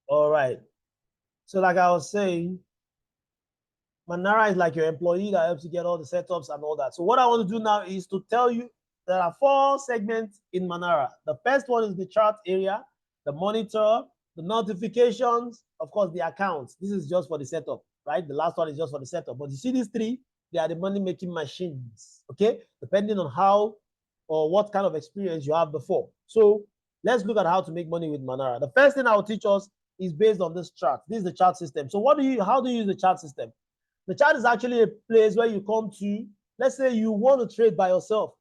All right. So like I was saying, Manara is like your employee that helps you get all the setups and all that. So what I want to do now is to tell you there are 4 segments in Manara. The first one is the chart area, the monitor, the notifications, of course, the accounts. This is just for the setup, right? The last one is just for the setup. But you see these 3, they are the money-making machines, okay? Depending on how or what kind of experience you have before. So let's look at how to make money with Manara. The first thing I will teach us is based on this chart. This is the chart system. So how do you use the chart system? The chart is actually a place where you come to, let's say you want to trade by yourself.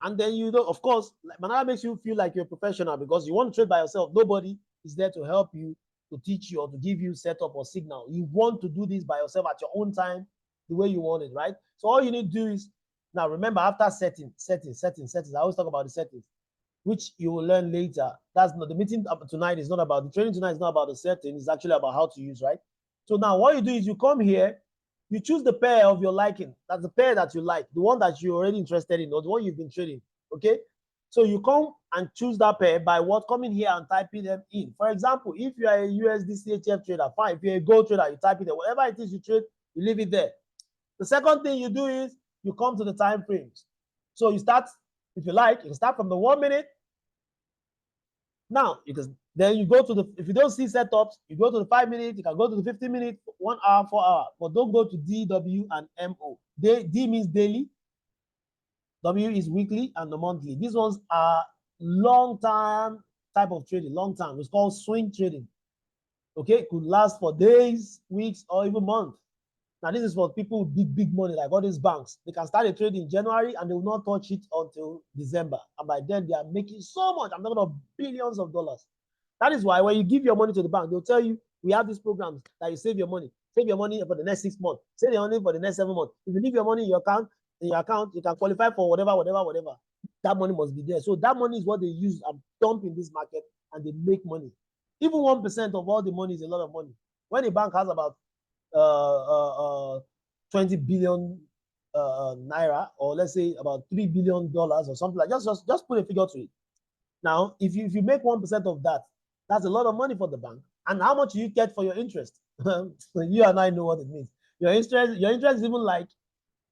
And then you know, of course, Manara makes you feel like you're a professional because you want to trade by yourself. Nobody is there to help you, to teach you, or to give you setup or signal. You want to do this by yourself at your own time, the way you want it, right? So all you need to do is, now remember, after settings, I always talk about the settings, which you will learn later. That's not the meeting tonight is not about the training tonight is not about the settings, it's actually about how to use, right? So now what you do is you come here, you choose the pair of your liking. That's the pair that you like, the one that you're already interested in, or the one you've been trading. Okay. So you come and choose that pair by what? Coming here and typing them in. For example, if you are a USD CHF trader, fine. If you're a gold trader, you type it there. Whatever it is you trade, you leave it there. The second thing you do is you come to the time frames. So you start, if you like, you can start from the 1 minute. Now, then you go to the, if you don't see setups, you go to the 5 minutes, you can go to the 50 minutes, 1 hour, 4 hour, but don't go to D, W, and MO. D means daily, W is weekly, and the monthly. These ones are long-term type of trading, long-term. It's called swing trading. Okay, it could last for days, weeks, or even months. Now, this is for people with big money, like all these banks. They can start a trade in January and they will not touch it until December. And by then, they are making so much. I'm talking about billions of dollars. That is why when you give your money to the bank, they'll tell you, we have these programs that you save your money. Save your money for the next 6 months. Save your money for the next 7 months. If you leave your money in your account, you can qualify for whatever. That money must be there. So that money is what they use and dump in this market, and they make money. Even 1% of all the money is a lot of money. When a bank has about 20 billion naira, or let's say about $3 billion or something like that. Just put a figure to it. Now, if you make 1% of that, that's a lot of money for the bank. And how much you get for your interest? You and I know what it means. Your interest is even like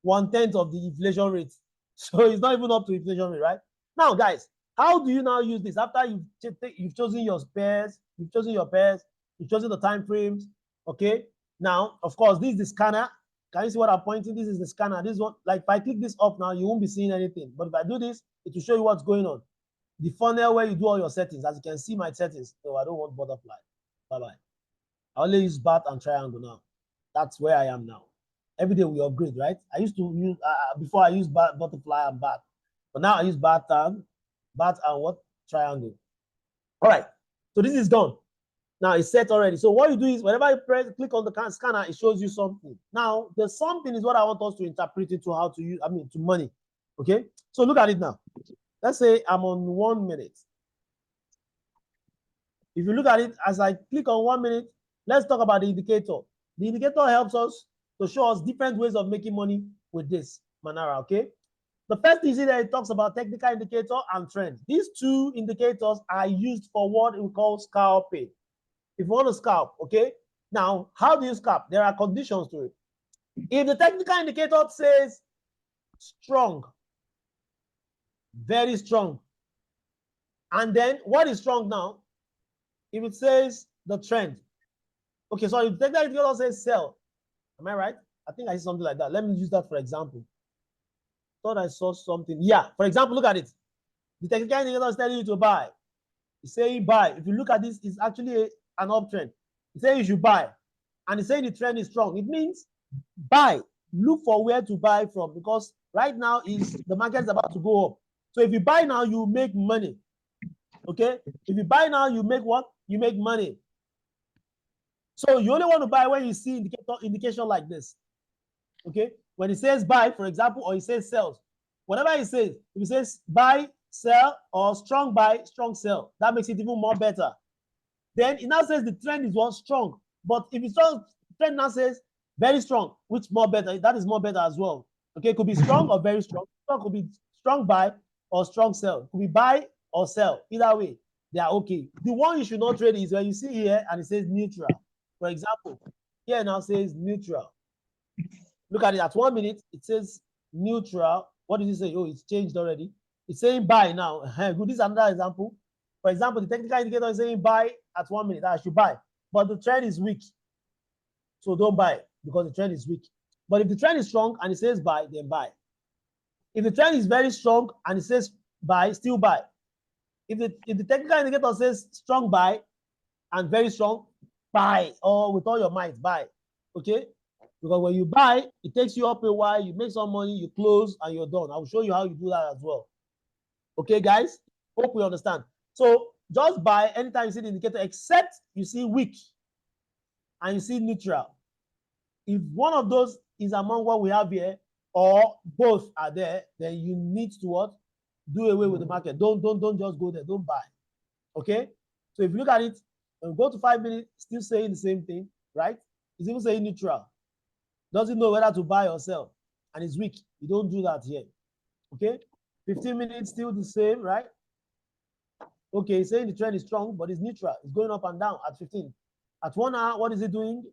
1/10 of the inflation rate. So it's not even up to inflation rate, right? Now, guys, how do you now use this after you've chosen your pairs, you've chosen the time frames, okay? Now, of course, this is the scanner. Can you see what I'm pointing? This is the scanner. This one, like if I click this up now, you won't be seeing anything. But if I do this, it will show you what's going on. The funnel where you do all your settings. As you can see, my settings. So I don't want butterfly. Bye-bye. I only use bat and triangle now. That's where I am now. Every day we upgrade, right? I used to use, before I used butterfly and bat. But now I use bat and what? Triangle. All right. So this is done. Now it's set already. So what you do is whenever you click on the scanner, it shows you something. Now the something is what I want us to interpret into how to use, to money. Okay. So look at it now. Let's say I'm on 1 minute. If you look at it, as I click on 1 minute, let's talk about the indicator. The indicator helps us to show us different ways of making money with this Manara. Okay. The first thing you see that it talks about technical indicator and trend. These 2 indicators are used for what we call scalping. If you want to scalp, okay? Now, how do you scalp? There are conditions to it. If the technical indicator says strong, very strong, and then what is strong now? If it says the trend, okay, so if the technical indicator says sell, am I right? I think I see something like that. Let me use that for example. Thought I saw something. Yeah, for example, look at it. The technical indicator is telling you to buy. It's saying buy. If you look at this, it's actually an uptrend. It's saying you should buy. And it's saying the trend is strong. It means buy. Look for where to buy from, because right now the market is about to go up. So if you buy now, you make money. Okay? If you buy now, you make what? You make money. So you only want to buy when you see indication like this. Okay? When it says buy, for example, or it says sells, whatever it says, if it says buy, sell, or strong buy, strong sell, that makes it even more better. Then it now says the trend is what? Strong. But if it's strong, trend now says very strong, which more better? That is more better as well. Okay, it could be strong or very strong. It could be strong buy or strong sell. It could be buy or sell, either way. They are okay. The one you should not trade is when you see here and it says neutral. For example, here now says neutral. Look at it at 1 minute, it says neutral. What did it say? Oh, it's changed already. It's saying buy now. Good. This is another example. For example, the technical indicator is saying buy at 1 minute. I should buy, but the trend is weak. So don't buy because the trend is weak. But if the trend is strong and it says buy, then buy. If the trend is very strong and it says buy, still buy. If the technical indicator says strong buy and very strong, buy, or with all your might, buy. Okay? Because when you buy, it takes you up a while, you make some money, you close, and you're done. I will show you how you do that as well. Okay, guys? Hope we understand. So just buy anytime you see the indicator, except you see weak and you see neutral. If one of those is among what we have here, or both are there, then you need to what? Do away with the market. Don't just go there. Don't buy. Okay? So if you look at it, and go to 5 minutes, still saying the same thing, right? It's even saying neutral. Doesn't know whether to buy or sell, and it's weak. You don't do that here. Okay? 15 minutes, still the same, right? Okay, saying the trend is strong, but it's neutral. It's going up and down at 15. At 1 hour, what is it doing?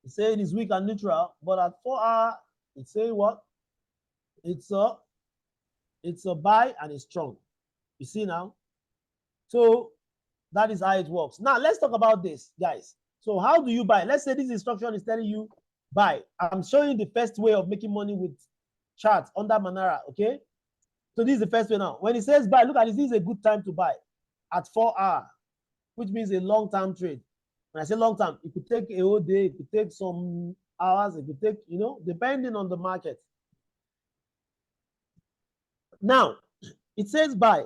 It's saying it's weak and neutral, but at 4 hours, it's saying what? It's a buy and it's strong. You see now? So that is how it works. Now let's talk about this, guys. So how do you buy? Let's say this instruction is telling you buy. I'm showing the first way of making money with charts under Manara. Okay. So this is the first way now. When it says buy, look at this. This is a good time to buy at 4 hours, which means a long-term trade. When I say long-term, it could take a whole day, it could take some hours, it could take, depending on the market. Now, it says buy.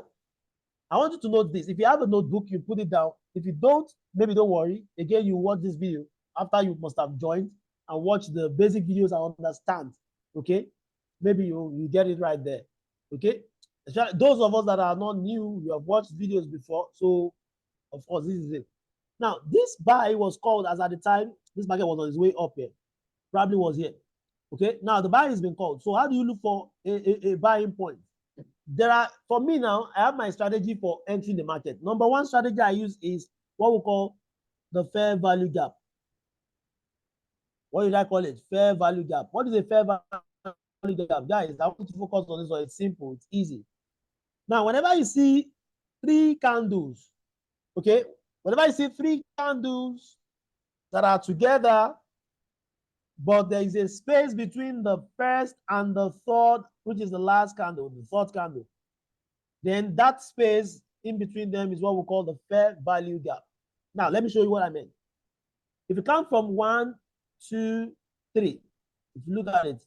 I want you to note this. If you have a notebook, you put it down. If you don't, maybe don't worry. Again, you watch this video after you must have joined and watch the basic videos and understand. Okay? Maybe you get it right there. Okay? Those of us that are not new, we have watched videos before. So, of course, this is it. Now, this buy was called, as at the time, this market was on its way up here. Probably was here. Okay? Now, the buy has been called. So, how do you look for a buying point? For me now, I have my strategy for entering the market. Number one strategy I use is what we call the fair value gap. What did I call it? Fair value gap. What is a fair value gap? Guys, I want you to focus on this one. It's simple. It's easy. Now, whenever you see 3 candles, okay, whenever you see 3 candles that are together, but there is a space between the first and the third, which is the last candle, the fourth candle, then that space in between them is what we call the fair value gap. Now, let me show you what I meant. If you count from 1, 2, 3, if you look at it,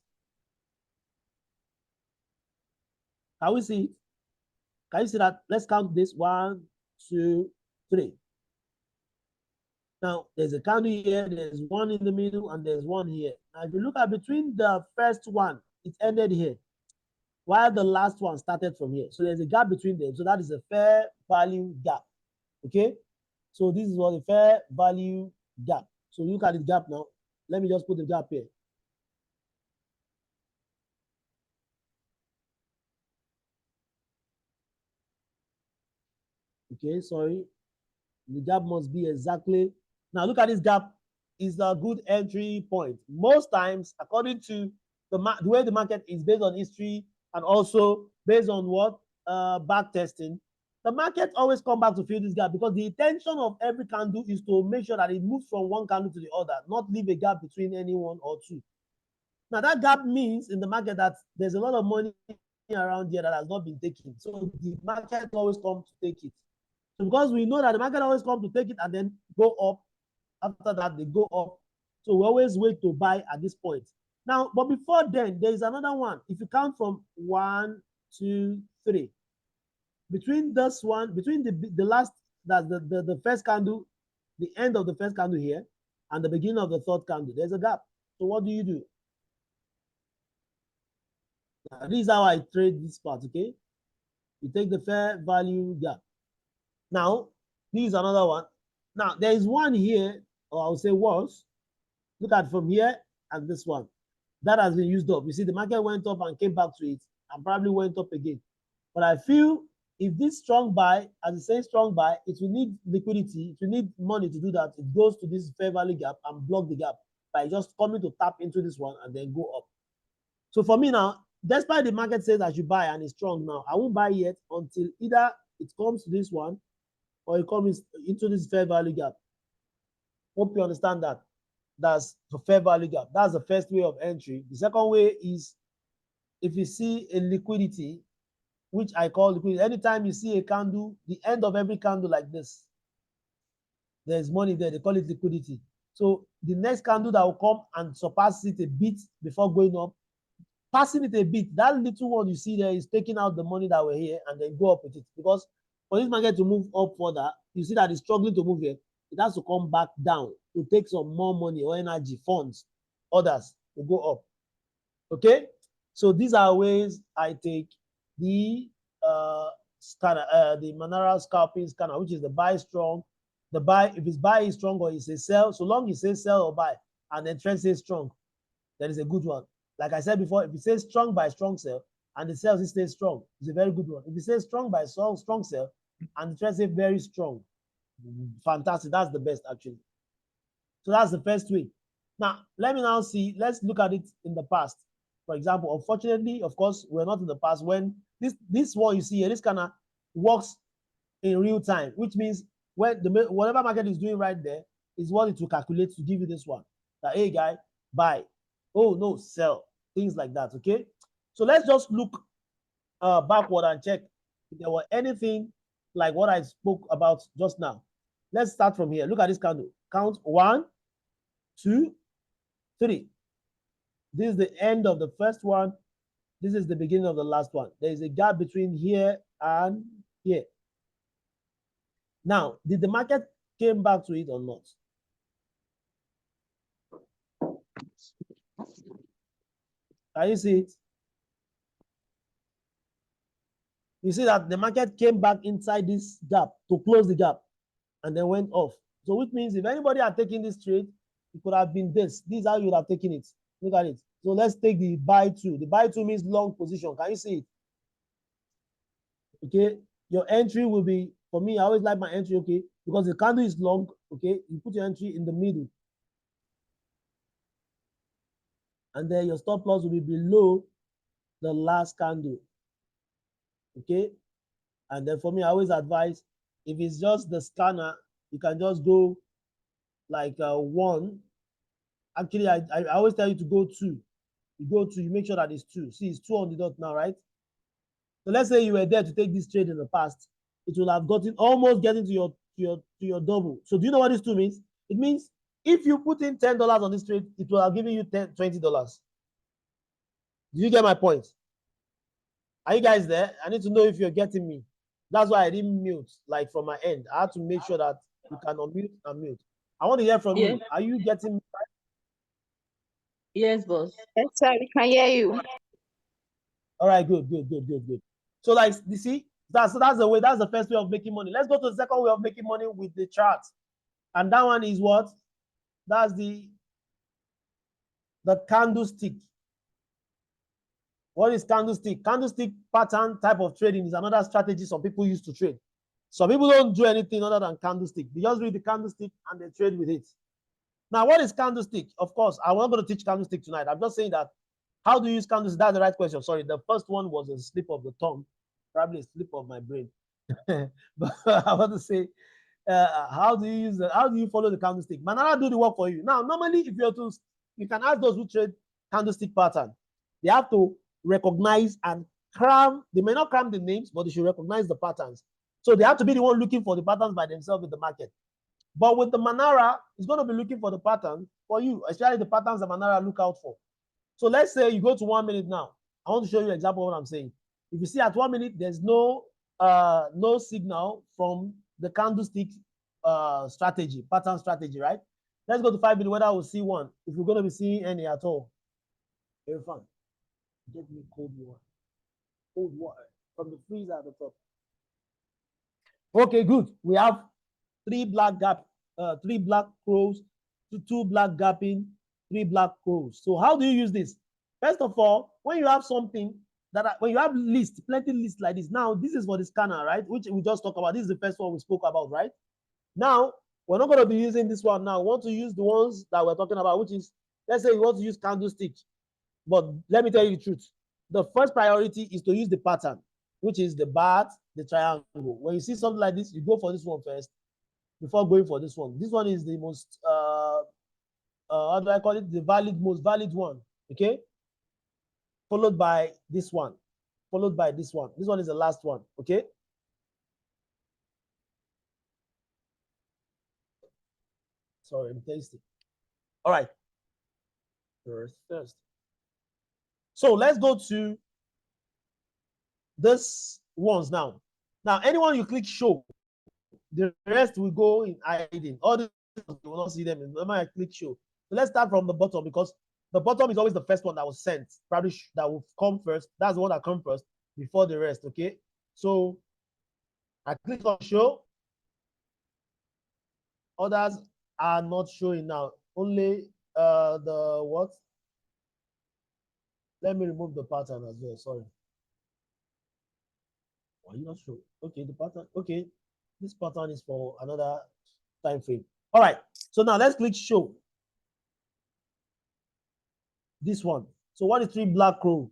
can we see it? Can you see that? Let's count this 1, 2, 3. Now, there's a candle here, there's one in the middle, and there's one here. Now, if you look at between the first one, it ended here, while the last one started from here. So there's a gap between them. So that is a fair value gap. Okay? So this is what the fair value gap. So look at the gap now. Let me just put the gap here. Okay, sorry. The gap must be exactly. Now look at this gap. Is a good entry point. Most times, according to the way the market is based on history and also based on what back testing, the market always come back to fill this gap because the intention of every candle is to make sure that it moves from one candle to the other, not leave a gap between any one or two. Now that gap means in the market that there's a lot of money around here that has not been taken. So the market always comes to take it. So because we know that the market always comes to take it and then go up, after that they go up. So we always wait to buy at this point. Now, but before then, there is another one. If you count from 1, 2, 3, between this one, between the last, that's the first candle, the end of the first candle here, and the beginning of the third candle, there's a gap. So what do? Now, this is how I trade this part, okay? You take the fair value gap. Now, this is another one. Now, there is one here, or I'll say was. Look at from here and this one. That has been used up. You see, the market went up and came back to it and probably went up again. But I feel If this strong buy, as it says strong buy, it will need liquidity, it will need money to do that. It goes to this fair value gap and block the gap by just coming to tap into this one and then go up. So for me now, despite the market says I should buy and it's strong now, I won't buy yet until either it comes to this one or it comes into this fair value gap. Hope you understand that. That's the fair value gap. That's the first way of entry. The second way is if you see a liquidity, which I call liquidity. Anytime you see a candle, the end of every candle like this, there's money there. They call it liquidity. So the next candle that will come and surpass it a bit before going up, passing it a bit, that little one you see there is taking out the money that were here and then go up with it. Because for this market to move up further, you see that it's struggling to move here. It has to come back down to take some more money or energy, funds, others to go up. Okay? So these are ways I take the scanner, the Manara scalping scanner, which is the buy strong. The buy, if it's buy is strong or it's a sell, so long it says sell or buy, and then trend says strong, that is a good one. Like I said before, if it says strong buy, strong sell, and the sales it stays strong, it's a very good one. If it says strong buy, strong sell, and the trend says very strong, fantastic. That's the best actually. So that's the first way. Now let me now see. Let's look at it in the past. For example, unfortunately, of course, we're not in the past when this one you see here, this kind of works in real time, which means when whatever market is doing right there is what it will calculate to give you this one. That hey guy, buy. Oh no, sell. Things like that. Okay. So let's just look backward and check if there were anything like what I spoke about just now. Let's start from here. Look at this candle. Count 1, 2, 3. This is the end of the first one. This is the beginning of the last one. There is a gap between here and here. Now, did the market came back to it or not? Can you see it? You see that the market came back inside this gap to close the gap and then went off. So which means if anybody had taken this trade, it could have been this. This is how you would have taken it. Look at it. So let's take the buy two. The buy two means long position. Can you see it? Okay. Your entry will be, for me, I always like my entry, okay, because the candle is long, okay, you put your entry in the middle. And then your stop loss will be below the last candle, okay? And then for me, I always advise, if it's just the scanner, you can just go like 1. Actually, I always tell you to go 2. You go 2, you make sure that it's 2. See, it's 2 on the dot now, right? So let's say you were there to take this trade in the past, it will have gotten almost getting to your double. So do you know what this 2 means? It means if you put in $10 on this trade, it will have given you $20. Do you get my point? Are you guys there? I need to know if you're getting me. That's why I didn't mute, like from my end. I had to make sure that you can unmute and mute. I want to hear from you. Are you getting me? Yes, boss. Yes, sir, we can hear you. All right, good. So like you see, that's the way, that's the first way of making money. Let's go to the second way of making money with the chart. And that one is what? That's the candlestick. What is candlestick? Candlestick pattern type of trading is another strategy some people use to trade. Some people don't do anything other than candlestick. They just read the candlestick and they trade with it. Now, what is candlestick? Of course, I'm not going to teach candlestick tonight. I'm just saying that how do you use candlestick? That's the right question. Sorry, the first one was a slip of the tongue, probably a slip of my brain. But I want to say, how do you follow the candlestick? Manara do the work for you. Now, normally, if you're to, you can ask those who trade candlestick pattern. They have to recognize and cram. They may not cram the names, but they should recognize the patterns. So they have to be the one looking for the patterns by themselves in the market. But with the Manara, it's going to be looking for the pattern for you, especially the patterns that Manara look out for. So let's say you go to 1 minute now. I want to show you an example of what I'm saying. If you see at 1 minute, there's no signal from the candlestick strategy, pattern strategy, right? Let's go to 5 minutes, whether we'll see one. If we're going to be seeing any at all. Very fun. Get me cold water. Cold water from the freezer at the top. Okay, good. We have 3 black gap, 3 black crows, 2 black gapping, 3 black crows. So how do you use this? First of all, when you have something when you have list, plenty list like this. Now, this is for the scanner, right? Which we just talked about. This is the first one we spoke about, right? Now, we're not going to be using this one now. We want to use the ones that we're talking about, which is, let's say you want to use candlestick. But let me tell you the truth. The first priority is to use the pattern, which is the bat, the triangle. When you see something like this, you go for this one first before going for this one. This one is the most, how do I call it? The most valid one, okay? Followed by this one, followed by this one. This one is the last one, okay? Sorry, I'm tasty. All right. First. So let's go to this ones now. Now, anyone you click show, the rest will go in hiding. All these you will not see them. Remember, I click show. So let's start from the bottom, because the bottom is always the first one that was sent. Probably that will come first. That's the one that comes first before the rest. Okay. So I click on show. Others are not showing now. Only the what? Let me remove the pattern as well. Sorry. Why are you not sure? Okay, the pattern. Okay, this pattern is for another time frame. All right. So now let's click show. This one. So what is three black crow?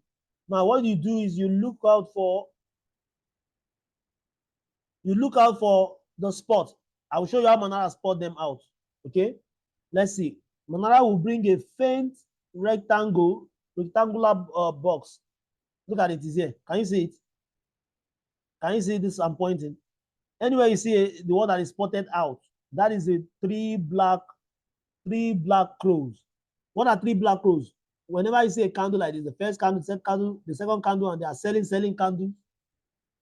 Now what you do is you look out for the spot. I will show you how Manara spot them out. Okay. Let's see. Manara will bring a faint rectangular box. Look at it. Is here. Can you see it? Can you see this? I'm pointing. Anywhere you see the one that is spotted out, that is a three black crows. What are three black crows? Whenever you see a candle like this, the first candle, the second candle, and they are selling candles,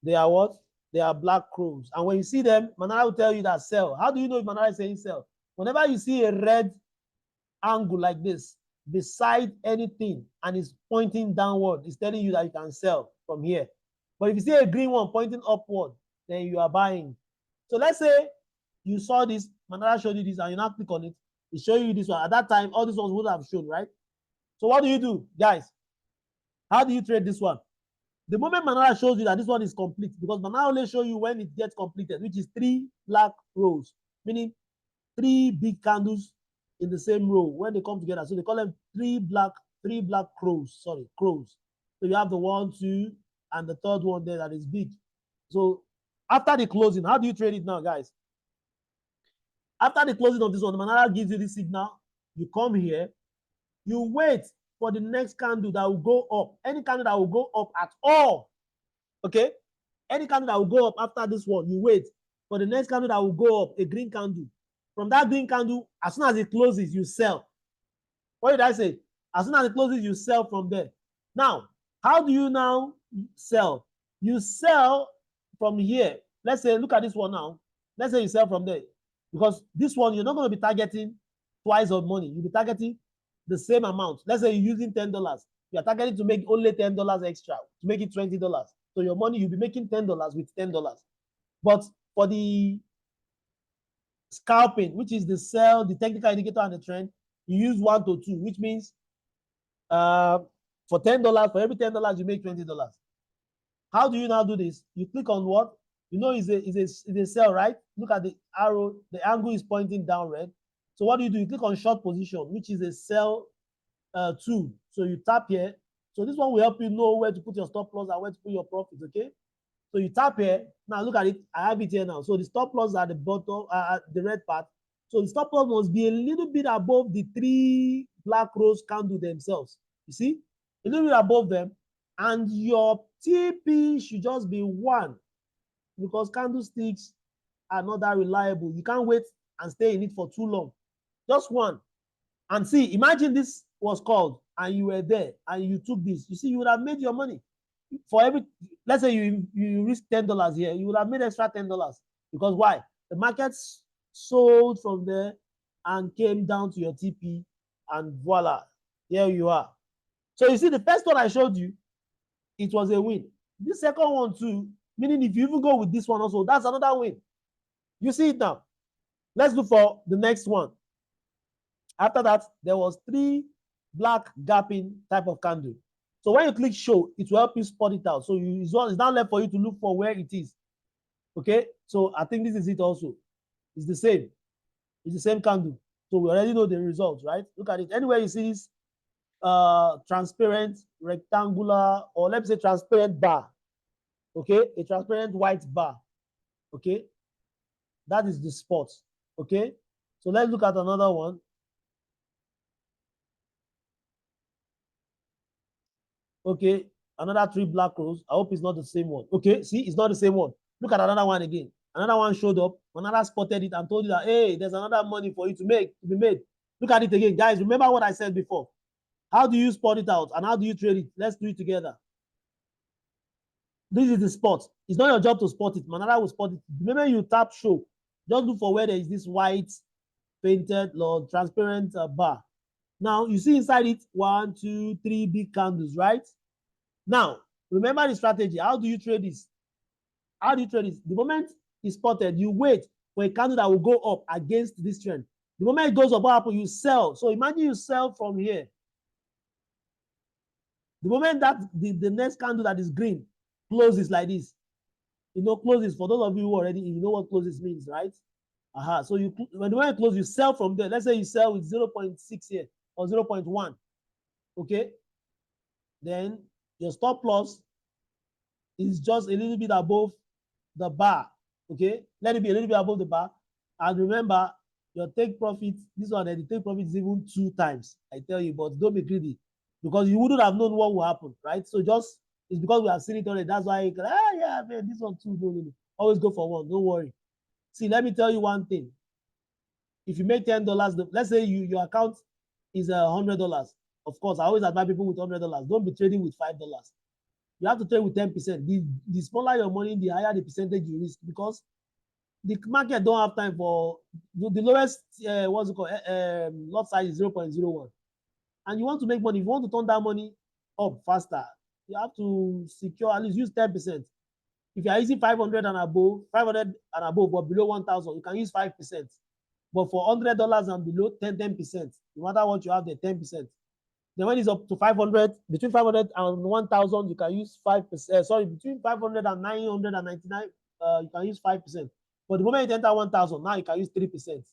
they are what? They are black crows. And when you see them, Manara will tell you that sell. How do you know if Manara is saying sell? Whenever you see a red angle like this beside anything and it's pointing downward, it's telling you that you can sell from here. But if you see a green one pointing upward, then you are buying. So let's say you saw this, Manara showed you this, and you now click on it. It shows you this one. At that time, all these ones would have shown, right? So what do you do, guys? How do you trade this one? The moment Manara shows you that this one is complete, because Manara only shows you when it gets completed, which is three black rows, meaning three big candles in the same row when they come together. So they call them three black crows. Sorry, crows. So you have the 1, 2, and the third one there that is big. So after the closing, how do you trade it now, guys? After the closing of this one, the Manara gives you this signal. You come here, you wait for the next candle that will go up. Any candle that will go up at all. Okay? Any candle that will go up after this one, you wait for the next candle that will go up, a green candle. From that green candle, as soon as it closes, you sell. What did I say? As soon as it closes, you sell from there. Now, how do you now sell? You sell from here. Let's say, look at this one now. Let's say you sell from there. Because this one, you're not going to be targeting twice of money. You'll be targeting the same amount. Let's say you're using $10. You're targeting to make only $10 extra, to make it $20. So your money, you'll be making $10 with $10. But for the scalping, which is the sell, the technical indicator, and the trend, you use 1 to 2, which means for $10, for every $10, you make $20. How do you now do this? You click on what? You know it's a sell, right? Look at the arrow. The angle is pointing down red. So what do? You click on short position, which is a sell 2. So you tap here. So this one will help you know where to put your stop loss and where to put your profits, okay? So you tap here. Now look at it. I have it here now. So the stop loss at the bottom, the red part. So the stop loss must be a little bit above the 3 black rose candle themselves. You see? A little bit above them. And your TP should just be 1, because candlesticks are not that reliable. You can't wait and stay in it for too long. Just 1. And see, imagine this was called and you were there and you took this. You see, you would have made your money. For every, let's say you risk $10 here, you would have made extra $10. Because why? The market sold from there and came down to your TP, and voila, here you are. So you see, the first one I showed you, it was a win. This second one too, meaning if you even go with this one also, that's another win. You see it now. Let's look for the next one. After that, there was 3 black gapping type of candle. So when you click show, it will help you spot it out. So it's now left for you to look for where it is. Okay, so I think this is it also. It's the same. It's the same candle. So we already know the results, right? Look at it. Anywhere you see this transparent, rectangular, or let's say transparent bar. Okay, a transparent white bar. Okay, that is the spot. Okay, so let's look at another one. Okay, another 3 black rows. I hope it's not the same one. Okay, see, it's not the same one. Look at another one again. Another one showed up. Another spotted it and told you that, hey, there's another money for you to be made. Look at it again, guys. Remember what I said before. How do you spot it out and how do you trade it? Let's do it together. This is the spot. It's not your job to spot it. Manara will spot it. The moment you tap show, just look for where there is this white painted or transparent bar. Now you see inside it 1, 2, 3 big candles, right? Now remember the strategy. How do you trade this? How do you trade this? The moment it's spotted, you wait for a candle that will go up against this trend. The moment it goes up, what happens? You sell. So imagine you sell from here. The moment that the next candle that is green closes like this, you know, closes, for those of you who already, you know what closes means, right? So you, when you close, you sell from there. Let's say you sell with 0.6 here or 0.1. Okay. Then your stop loss is just a little bit above the bar. Okay. Let it be a little bit above the bar. And remember, your take profit, this one, the take profit is even 2 times. I tell you, but don't be greedy because you wouldn't have known what will happen, right? So just, it's because we have seen it already. That's why you can, yeah, man, this one too. No. Always go for one. Don't worry. See, let me tell you one thing. If you make $10, let's say your account is $100. Of course, I always advise people with $100. Don't be trading with $5. You have to trade with 10%. The smaller your money, the higher the percentage you risk because the market don't have time for the lowest what's it called lot size is 0.01. And you want to make money, if you want to turn that money up faster, you have to secure at least use 10%. If you are using 500 and above, but below 1,000, you can use 5%. But for $100 and below, 10%. No matter what you have there, 10%. Then when it's up to 500, between 500 and 1,000, you can use 5%. Sorry, between 500 and 999, you can use 5%. But the moment you enter 1,000, now you can use 3%.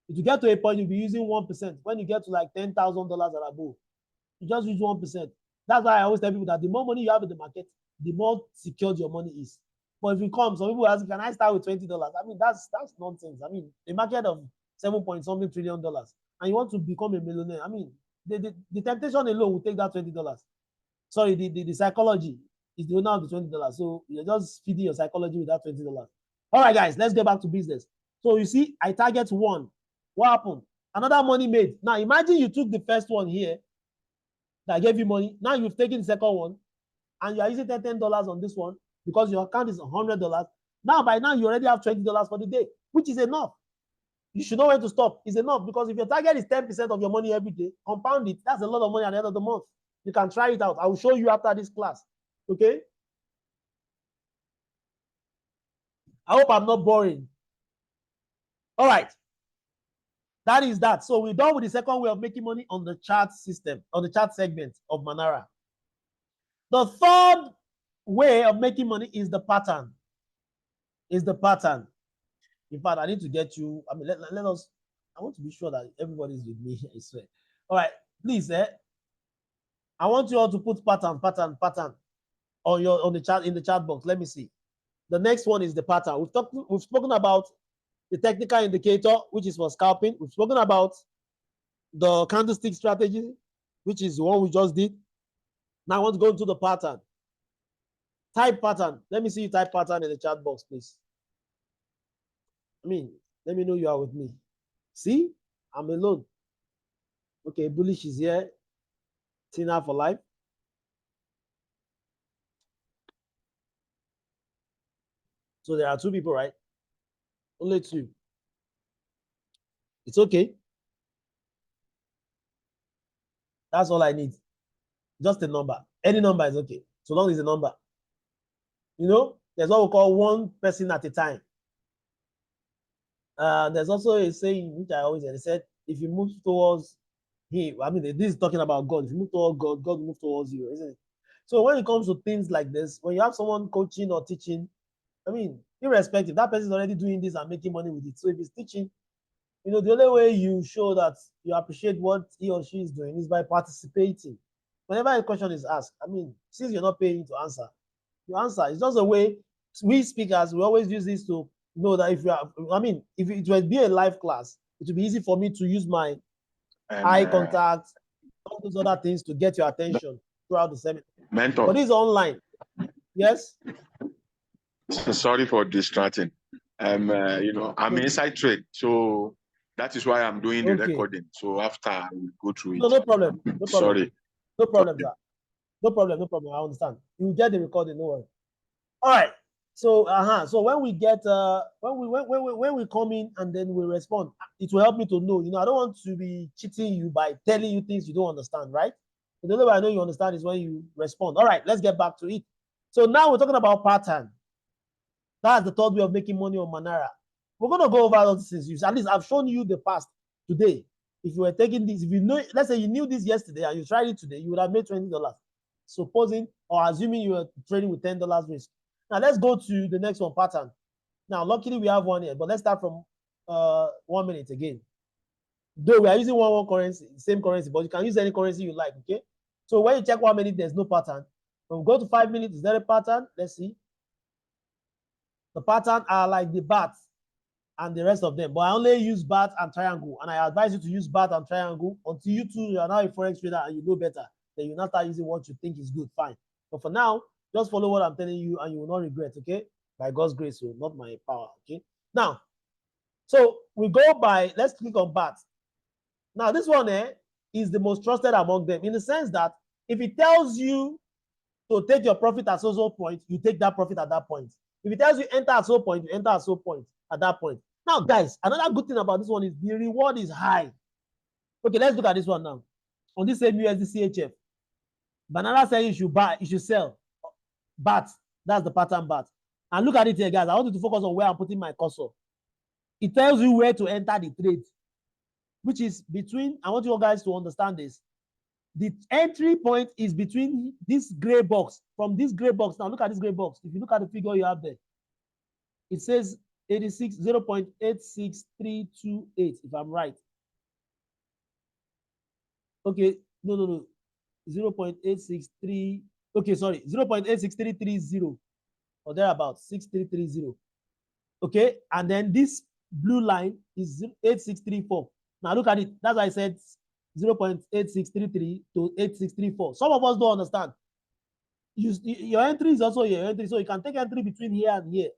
If you get to a point, you'll be using 1%. When you get to like $10,000 and above, you just use 1%. That's why I always tell people that the more money you have in the market, the more secured your money is. But if you come, some people ask, can I start with $20? I mean, that's nonsense. I mean, a market of 7 point something trillion dollars, and you want to become a millionaire. I mean, the temptation alone will take that $20. Sorry, the psychology is the owner of the $20. So you're just feeding your psychology with that $20. All right, guys, let's get back to business. So you see, I target one. What happened? Another money made. Now imagine you took the first one here that gave you money. Now you've taken the second one, and you are using $10 on this one because your account is $100. Now by now you already have $20 for the day, which is enough. You should know when to stop. It's enough because if your target is 10% of your money every day, compound it. That's a lot of money at the end of the month. You can try it out. I will show you after this class. Okay? I hope I'm not boring. All right. That is that. So we're done with the second way of making money on the chart system, on the chart segment of Manara. The third way of making money is the pattern. Is the pattern. In fact, I need to get you. I mean, let us. I want to be sure that everybody's with me. I swear. All right, please. I want you all to put pattern on the chat in the chat box. Let me see. The next one is the pattern. We've spoken about the technical indicator, which is for scalping. We've spoken about the candlestick strategy, which is the one we just did. Now I want to go into the pattern. Type pattern. Let me see you type pattern in the chat box, please. I mean, let me know you are with me. See, I'm alone. Okay, bullish is here. Tina for life. So there are 2 people, right? Only 2. It's okay. That's all I need. Just a number. Any number is okay. So long as it's a number. You know, there's what we call one person at a time. There's also a saying which I always said. They said, if you move towards I mean, this is talking about God. If you move towards God, God will move towards you, isn't it? So when it comes to things like this, when you have someone coaching or teaching, I mean, irrespective, that person is already doing this and making money with it. So if he's teaching, the only way you show that you appreciate what he or she is doing is by participating. Whenever a question is asked, I mean, since you're not paying to answer, you answer. It's just a way we speakers, we always use this to know that if you are, I mean, if it would be a live class, it would be easy for me to use my eye contact, all those other things to get your attention throughout the seminar. Mentor. But this is online. Yes? Sorry for distracting. I'm inside trade, so that is why I'm doing the recording. So after I will go through it. No problem. No problem. Sorry. No problem, sir. No problem. I understand. You get the recording, no worry. All right. So so when we get when we come in and then we respond, it will help me to know. I don't want to be cheating you by telling you things you don't understand, right? The only way I know you understand is when you respond. All right, let's get back to it. So now we're talking about pattern. That's the third way of making money on Manara. We're gonna go over all these things. At least I've shown you the past today. If you were taking this, if you know, let's say you knew this yesterday and you tried it today, you would have made $20. Supposing or assuming you were trading with $10 risk. Now let's go to the next one, pattern. Now, luckily we have one here, but let's start from 1 minute again. Though we are using one currency, same currency, but you can use any currency you like, okay? So when you check 1 minute, there's no pattern. When we go to 5 minutes, is there a pattern? Let's see. The pattern are like the bat and the rest of them, but I only use bat and triangle, and I advise you to use bat and triangle until you are now a forex trader and you know better. Then you not start using what you think is good, fine. But for now, just follow what I'm telling you and you will not regret, okay? By God's grace, so not my power, okay? Now, so we go by, let's click on BAT. Now, this one is the most trusted among them in the sense that if it tells you to take your profit at so point, you take that profit at that point. If it tells you enter at so point, you enter at so point at that point. Now, guys, another good thing about this one is the reward is high. Okay, let's look at this one now. On this same USD CHF, Manara said you should buy, you should sell BAT. That's the pattern BAT. And look at it here, guys. I want you to focus on where I'm putting my cursor. It tells you where to enter the trade, which is between, I want you guys to understand this. The entry point is between this gray box. From this gray box, now look at this gray box. If you look at the figure you have there, it says 0.86328, if I'm right. Okay, no. 0.863, okay, sorry, 0.86330 or thereabout, 6330. Okay, and then this blue line is 8634. Now look at it. That's why I said 0.8633 to 8634. Some of us don't understand. Your entry is also your entry, so you can take entry between here and here.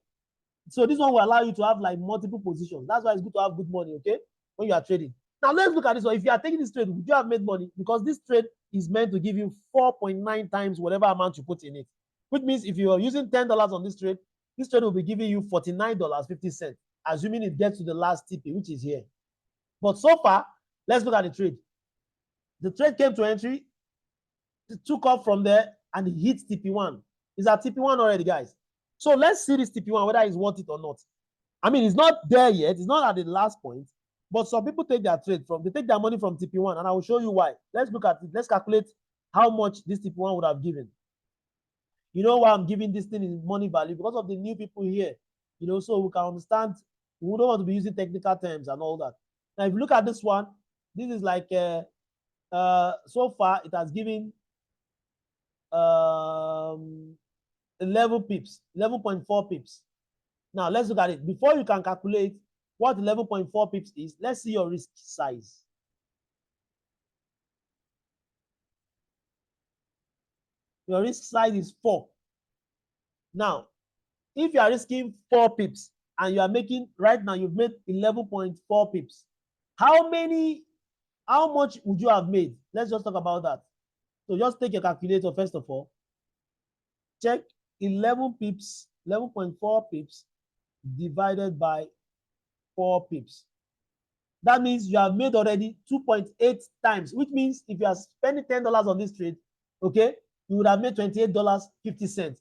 So this one will allow you to have like multiple positions. That's why it's good to have good money, okay, when you are trading. Now let's look at this one. If you are taking this trade, would you have made money? Because this trade is meant to give you 4.9 times whatever amount you put in it. Which means if you are using $10 on this trade will be giving you $49.50, assuming it gets to the last TP, which is here. But so far, let's look at the trade. The trade came to entry, it took off from there, and it hit TP1. It's at TP1 already, guys. So let's see this TP1, whether it's worth it or not. I mean, it's not there yet. It's not at the last point. But some people take their trade from, they take their money from TP1, and I will show you why. Let's look at it. Let's calculate how much this TP1 would have given. You know why I'm giving this thing in money value? Because of the new people here. So we can understand. We don't want to be using technical terms and all that. Now, if you look at this one, this is like so far it has given 11 pips, 11.4 pips. Now let's look at it. Before you can calculate what 11.4 pips is, let's see your risk size. Your risk size is 4. Now, if you are risking 4 pips and you are making, right now you've made 11.4 pips, how much would you have made? Let's just talk about that. So just take your calculator first of all. Check 11 pips, 11.4 pips divided by 4 pips. That means you have made already 2.8 times, which means if you are spending $10 on this trade, okay, you would have made $28.50.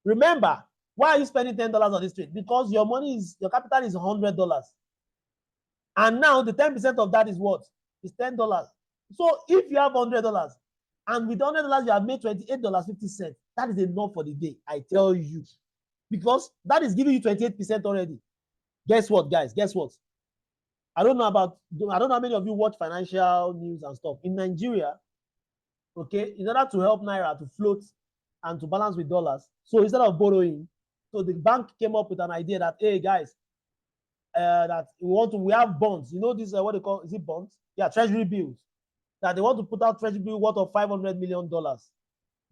Remember, why are you spending $10 on this trade? Because your capital is $100. And now the 10% of that is what? It's $10. So if you have $100 and with $100 you have made $28.50, that is enough for the day. I tell you, because that is giving you 28% already. Guess what, guys? Guess what? I don't know how many of you watch financial news and stuff in Nigeria. Okay, in order to help Naira to float and to balance with dollars, so instead of borrowing, so the bank came up with an idea that, hey guys, that we have bonds. You know this what they call, is it bonds? Yeah, treasury bills. That they want to put out treasury bill worth of $500 million.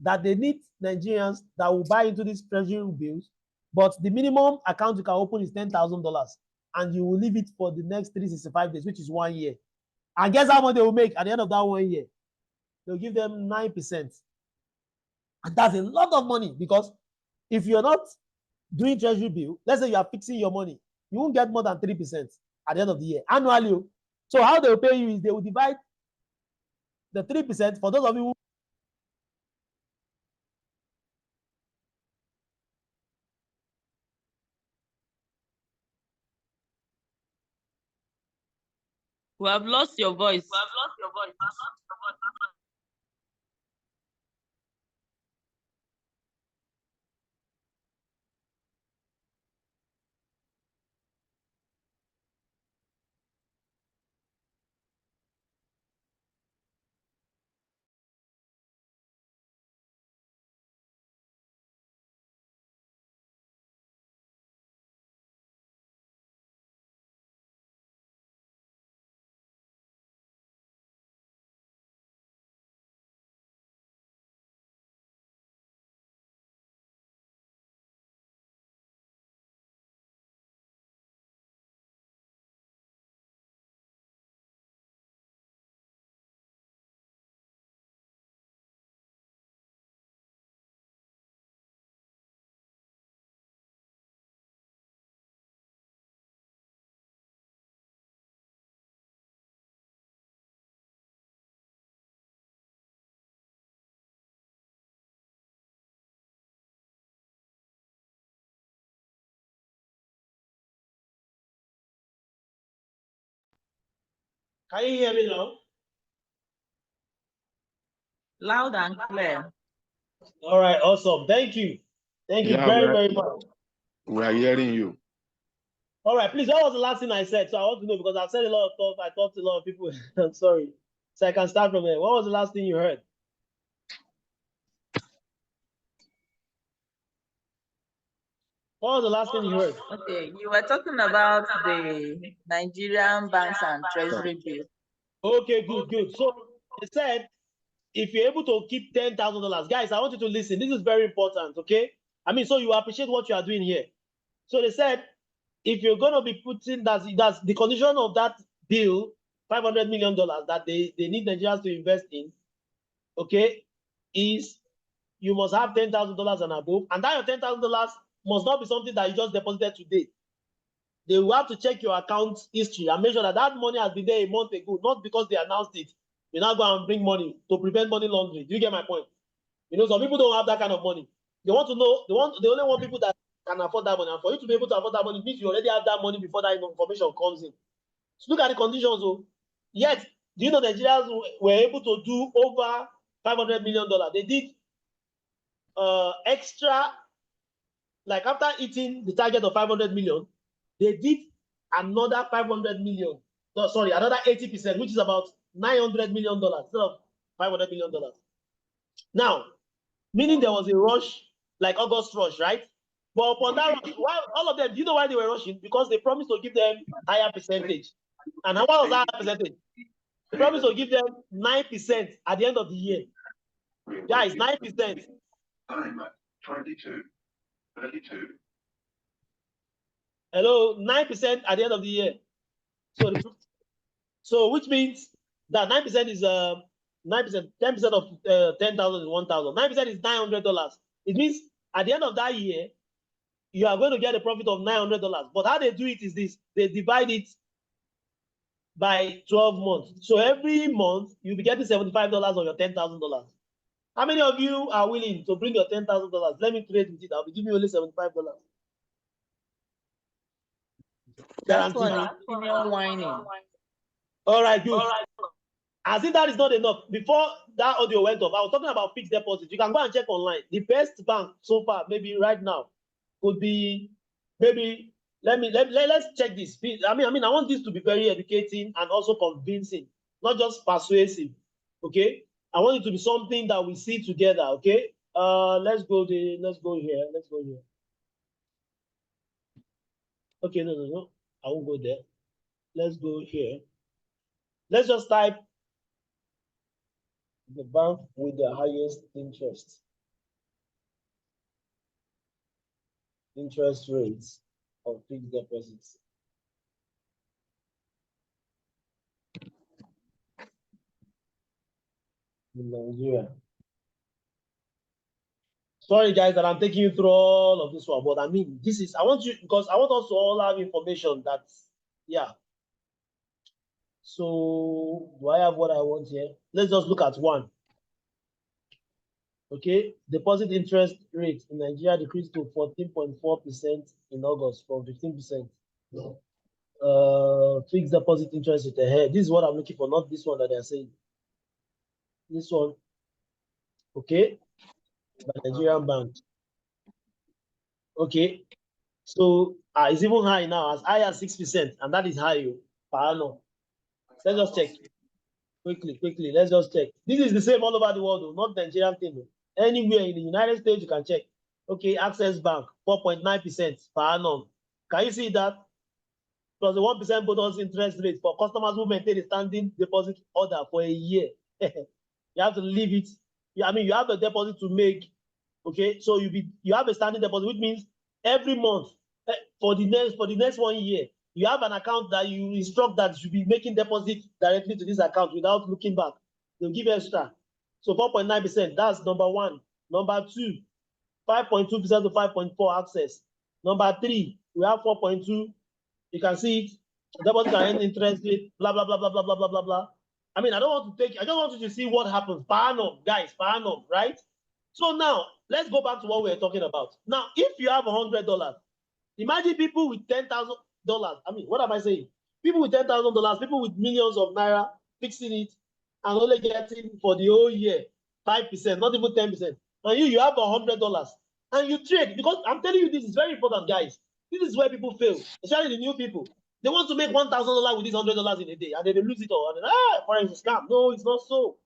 That they need Nigerians that will buy into these treasury bills, but the minimum account you can open is $10,000, and you will leave it for the next 365 days, which is 1 year. And guess how much they will make at the end of that 1 year? They'll give them 9%. And that's a lot of money, because if you're not doing treasury bill, let's say you are fixing your money, you won't get more than 3% at the end of the year annually. So how they will pay you is they will divide the 3% for those of you who We have lost your voice. Can you hear me now? Loud and clear. All right, awesome. Thank you. Thank you very much. We are hearing you. All right, please, what was the last thing I said? So I want to know, because I've said a lot of stuff. I talked to a lot of people. I'm sorry. So I can start from there. What was the last thing you heard? What was the last thing you heard? Okay, you were talking about the Nigerian banks and treasury bill. Okay, good. So they said, if you're able to keep $10,000, guys, I want you to listen. This is very important, okay? I mean, so you appreciate what you are doing here. So they said, if you're going to be putting, that's the condition of that bill, $500 million that they need Nigerians to invest in, okay, is you must have $10,000 and above. And that your $10,000 must not be something that you just deposited today. They will have to check your account history and make sure that that money has been there a month ago, not because they announced it. You now go and bring money to prevent money laundering. Do you get my point? You know, some people don't have that kind of money. They want to know, they only want people that can afford that money. And for you to be able to afford that money, it means you already have that money before that information comes in. So look at the conditions. Oh. Yet, do you know Nigerians were able to do over $500 million? They did extra, like after hitting the target of 500 million, they did another 500 million. No, sorry, another 80%, which is about $900 million instead of $500 million. Now, meaning there was a rush, like August rush, right? But upon that rush, why, all of them, do you know why they were rushing? Because they promised to give them higher percentage. And what was that percentage? They promised to give them 9% at the end of the year. Guys, 9%. 32. Hello, 9% at the end of the year. So which means that 9% is 9%, 10% of 10,000 is 1,000. 9% is $900. It means at the end of that year, you are going to get a profit of $900. But how they do it is this: they divide it by 12 months. So every month you'll be getting $75 on your $10,000. How many of you are willing to bring your $10,000? Let me trade with it. I'll be giving you only $75. That's one is senior whining. All right, good. As if that is not enough. Before that audio went off, I was talking about fixed deposits. You can go and check online. The best bank so far, maybe right now, could be maybe let's check this. I mean, I want this to be very educating and also convincing, not just persuasive. Okay, I want it to be something that we see together. Okay, let's go here. Okay, no, I won't go there. Let's go here. Let's just type the bank with the highest interest rates of fixed deposits. In Nigeria. Sorry, guys, that I'm taking you through all of this one, but I mean, this is, I want you, because I want us to all have information that, yeah. So, do I have what I want here? Let's just look at one. Okay, deposit interest rate in Nigeria decreased to 14.4% in August from 15%. Fixed deposit interest rate ahead. This is what I'm looking for, not this one that they're saying. This one, okay, the Nigerian bank. Okay, so it's even high now, as high as 6%, and that is high per annum. Let's just check quickly. Let's just check. This is the same all over the world, not the Nigerian thing. Anywhere in the United States, you can check. Okay, Access Bank 4.9% per annum. Can you see that? Plus the 1% bonus interest rate for customers who maintain a standing deposit order for a year. You have to leave it. I mean, you have a deposit to make. Okay, so you have a standing deposit, which means every month for the next 1 year, you have an account that you instruct that you should be making deposit directly to this account without looking back. They'll give extra. So 4.9%, that's number one. Number two, 5.2% to 5.4% access. Number three, we have 4.2. You can see it. Deposit and interest rate, blah, blah, blah, blah, blah, blah, blah, blah, blah. I mean, I just want you to see what happens per annum, guys, per annum, right? So now, let's go back to what we were talking about. Now, if you have $100, imagine people with $10,000. I mean, what am I saying? People with $10,000, people with millions of naira fixing it and only getting for the whole year 5%, not even 10%. And you have $100 and you trade, because I'm telling you, this is very important, guys. This is where people fail, especially the new people. They want to make $1,000 with this $100 in a day, and then they lose it all. And then, foreign is scam. No, it's not so.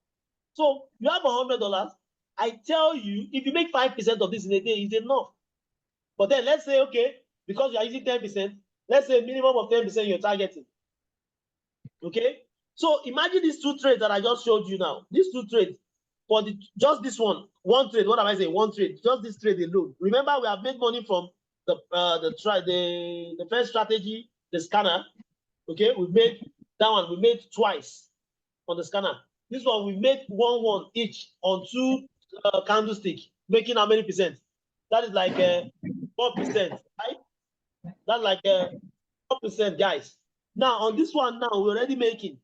So you have $100. I tell you, if you make 5% of this in a day, it's enough. But then let's say, okay, because you are using 10%, let's say minimum of 10% you're targeting. Okay? So imagine these two trades that I just showed you now. These two trades, for just this one trade, what am I saying? One trade, just this trade alone. Remember, we have made money from the first strategy, the scanner. Okay, we made that one, we made twice on the scanner. This one, we made one each on two candlestick, making how many percent? That is like 4%, right? That's like 4%, guys. Now, on this one now, we're already making.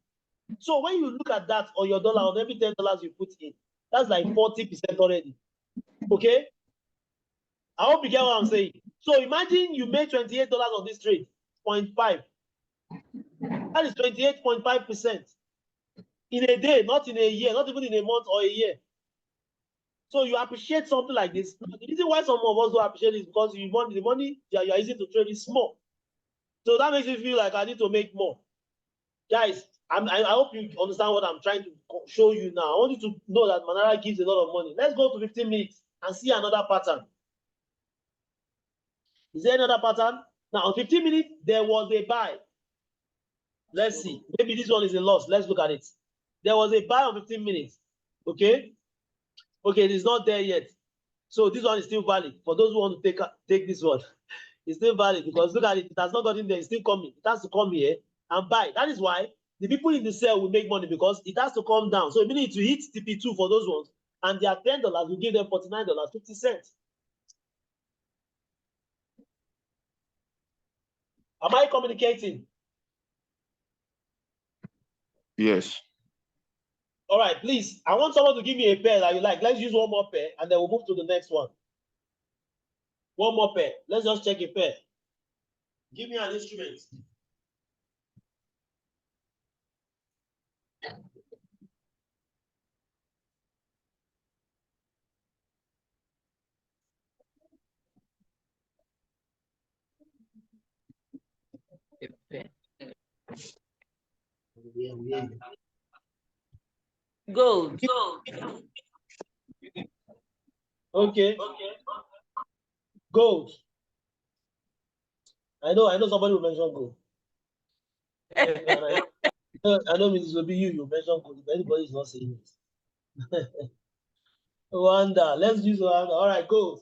So when you look at that on your dollar, on every $10 you put in, that's like 40% already. Okay? I hope you get what I'm saying. So imagine you made $28 on this trade, 0.5. That is 28.5% in a day, not in a year, not even in a month or a year. So you appreciate something like this. The reason why some of us don't appreciate it is because you want the money that you are using to trade is small. So that makes you feel like I need to make more. Guys, I hope you understand what I'm trying to show you now. I want you to know that Manara gives a lot of money. Let's go to 15 minutes and see another pattern. Is there another pattern? Now, on 15 minutes, there was a buy. Let's see. Maybe this one is a loss. Let's look at it. There was a buy on 15 minutes. Okay? Okay, it is not there yet. So this one is still valid. For those who want to take this one, it's still valid because look at it. It has not gotten there. It's still coming. It has to come here and buy. That is why the people in the sale will make money, because it has to come down. So meaning to hit TP2 for those ones, and their $10 will give them $49.50. Am I communicating? Yes. All right, please. I want someone to give me a pair that you like. Let's use one more pair, and then we'll move to the next one. One more pair. Let's just check a pair. Give me an instrument. Gold. Okay. Gold. I know somebody will mention gold. I know Mrs. Obi, you mention gold, but anybody is not saying it. Wanda, let's use Wanda. All right, gold.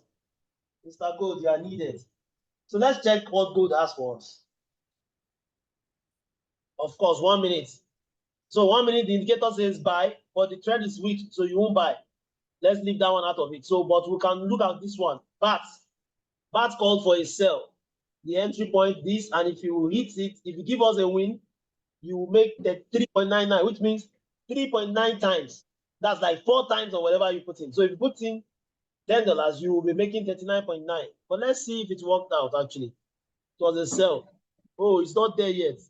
Mr. Gold, you are needed. So let's check what gold has for us. Of course, 1 minute. So 1 minute, the indicator says buy, but the trend is weak, so you won't buy. Let's leave that one out of it. So, but we can look at this one. BAT called for a sell. The entry point, this, and if you hit it, if you give us a win, you will make the 3.99, which means 3.9 times. That's like 4 times or whatever you put in. So if you put in $10, you will be making 39.9. But let's see if it worked out actually. It was a sell. Oh, it's not there yet.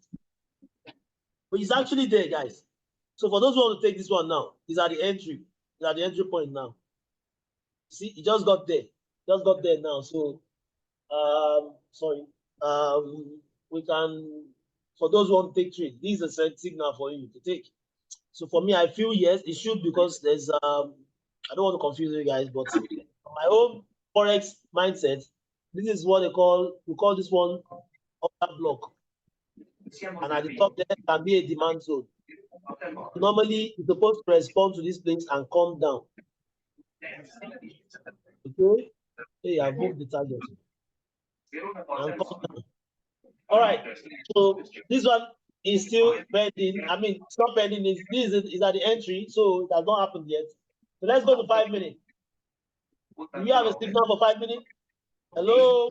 But it's actually there, guys. So for those who want to take this one now, it's at the entry. It's at the entry point now. See, it just got there. Just got there now. So sorry. We can, for those who want to take trade, this is a signal for you to take. So for me, I feel yes, it should, because there's I don't want to confuse you guys, but my own forex mindset, this is what we call this one order block. And at the top there can be a demand zone. Normally it's supposed to respond to this place and come down. Okay. Hey, I moved the target. And come down. All right. So this one is still pending. I mean, it's not pending. This is at the entry, so it has not happened yet. So let's go to 5 minutes. Do you have a signal for 5 minutes? Hello?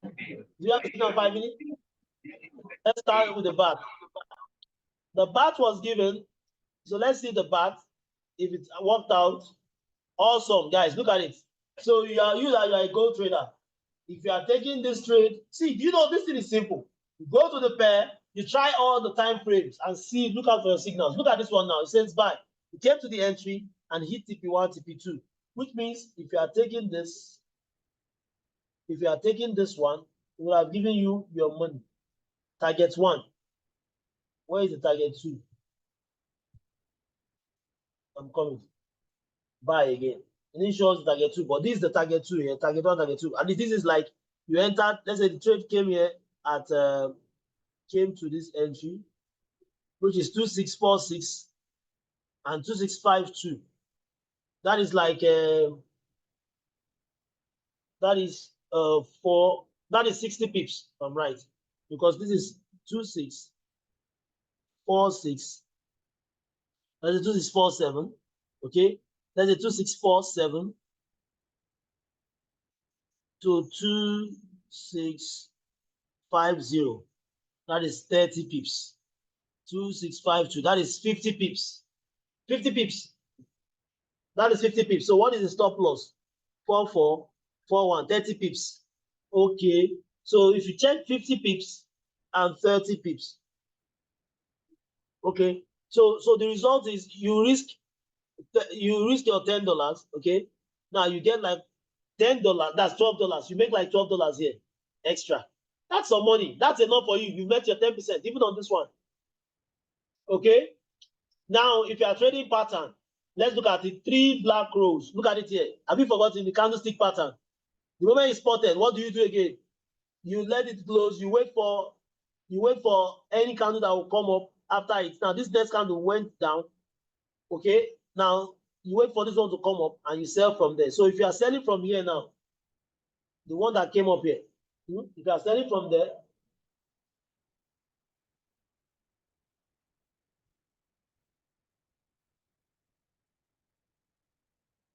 Do you have a signal for 5 minutes? Let's start with the BAT. The BAT was given. So let's see the BAT. If it worked out, awesome, guys. Look at it. So you are a gold trader. If you are taking this trade, see, you know this thing is simple. You go to the pair, you try all the time frames and see, look out for your signals. Look at this one now. It says buy. You came to the entry and hit TP1, TP2, which means if you are taking this, one, it will have given you your money. Target 1. Where is the target 2? I'm coming. Buy again. And it shows target 2, but this is the target 2 here. Target 1, target 2. And this is like you entered, let's say the trade came here at came to this entry, which is 2646 and 2652. That is like that is 60 pips, if I'm right, because this is 2646. That's a 2647. Okay, that's a 2647 to 2650. That is 30 pips. 2652. That is 50 pips. 50 pips. That is 50 pips. So what is the stop loss? 4441. 30 pips. Okay. So if you check 50 pips and 30 pips. Okay. So the result is you risk your $10. Okay. Now you get like $10. That's $12. You make like $12 here extra. That's some money. That's enough for you. You met your 10%, even on this one. Okay. Now, if you are trading pattern, let's look at the 3 black rows. Look at it here. Have you forgotten the candlestick pattern? The moment it's spotted, what do you do again? You let it close. You wait for any candle that will come up after it. Now, this next candle went down. Okay. Now, you wait for this one to come up and you sell from there. So if you are selling from here now, the one that came up here, if you are selling from there,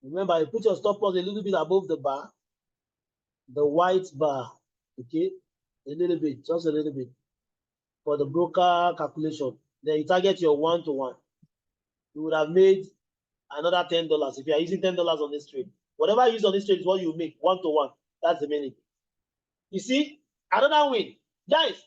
remember, you put your stop loss a little bit above the bar, the white bar, okay, a little bit, just a little bit, for the broker calculation. Then you target your 1-to-1. You would have made another $10 if you are using $10 on this trade. Whatever you use on this trade is what you make 1-to-1. That's the meaning. You see, another win, guys.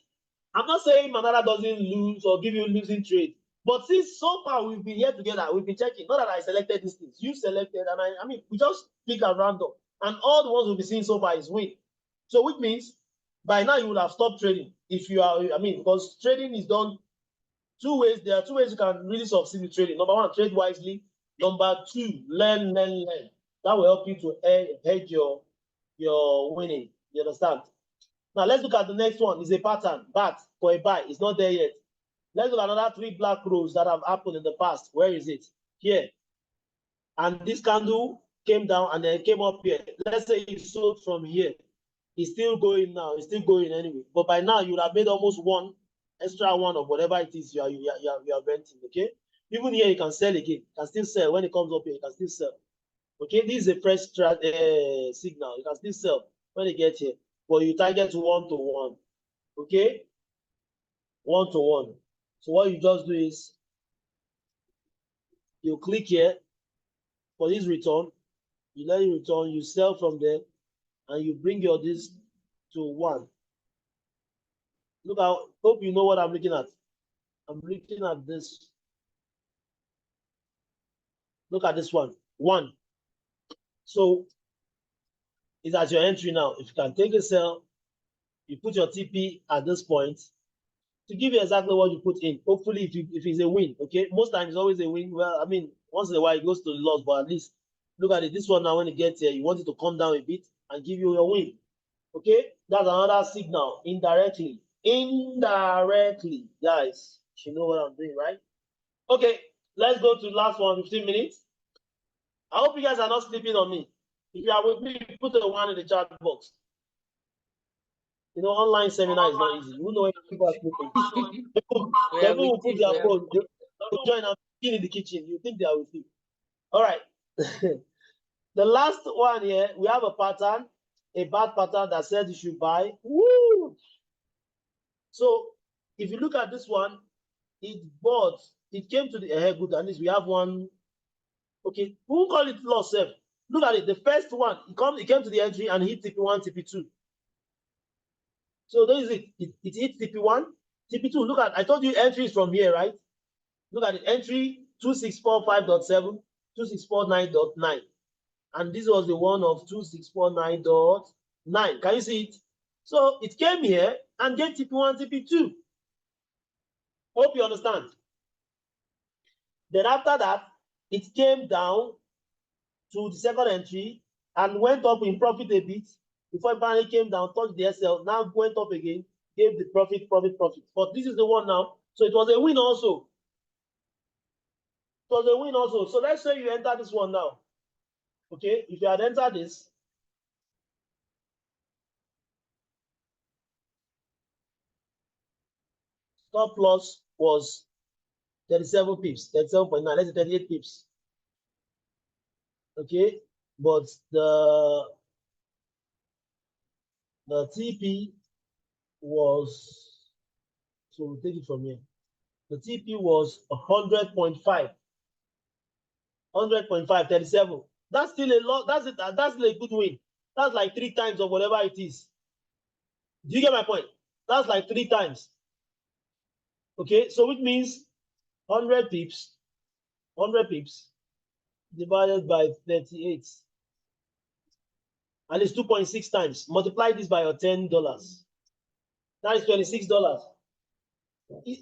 I'm not saying Manara doesn't lose or give you losing trade, but since so far we've been here together, we've been checking. Not that I selected these things, you selected, and I mean we just pick at random, and all the ones we'll be seeing so far is win. So which means by now you will have stopped trading if you are. I mean, because trading is done Two ways. There are two ways you can really succeed with trading. Number one, trade wisely. Number two, learn. That will help you to hedge your winning. You understand? Now let's look at the next one. It's a pattern, but for a buy, it's not there yet. Let's look at another 3 black rows that have happened in the past. Where is it? Here. And this candle came down and then came up here. Let's say it sold from here. It's still going now. It's still going anyway. But by now, you would have made almost one extra one of whatever it is you are renting. Okay. Even here, you can sell again. You can still sell. When it comes up here, you can still sell. Okay. This is a fresh signal. You can still sell when you get here. But you target 1 to 1. Okay. 1 to 1. So what you just do is you click here for this return. You let it return. You sell from there, and you bring your this to 1. Look, I hope you know what I'm looking at. I'm looking at this. Look at this one. 1. So it's at your entry now. If you can take a sell, you put your TP at this point to give you exactly what you put in. Hopefully, if it's a win, okay. Most times it's always a win. Well, I mean, once in a while it goes to the loss, but at least look at it. This one now, when it gets here, you want it to come down a bit and give you your win. Okay, that's another signal indirectly. Indirectly, guys. You know what I'm doing, right? Okay, let's go to the last one, 15 minutes. I hope you guys are not sleeping on me. If you are with me, put a 1 in the chat box. You know, online seminar is not easy. You know when people are sleeping. People will put their phone, they'll join and in the kitchen. You think they are with you. All right. The last one here, we have a pattern, a bad pattern that said you should buy. Woo! So if you look at this one, it bought, it came to the good, at least we have one. Okay, we won't call it loss safe. Look at it. The first one, it came to the entry and hit TP1, TP2. So there is it. It hit TP1, TP2. Look at, I told you entries from here, right? Look at it. Entry 2645.7, 2649.9. And this was the one of 2649.9. Can you see it? So it came here and get TP1, TP2. Hope you understand. Then after that, it came down to the second entry and went up in profit a bit before it finally came down, touched the SL, now went up again, gave the profit. But this is the one now. So it was a win also. It was a win also. So let's say you enter this one now. Okay, if you had entered this, stop loss was 37 pips, 37.9, let's say 38 pips. Okay, but the TP was, so we'll take it from here. The TP was 100.5. 100.5, 37. That's still a lot. That's still a good win. That's like 3 times of whatever it is. Do you get my point? That's like 3 times. Okay, so it means 100 pips, 100 pips divided by 38. And it's 2.6 times. Multiply this by your $10. That is $26.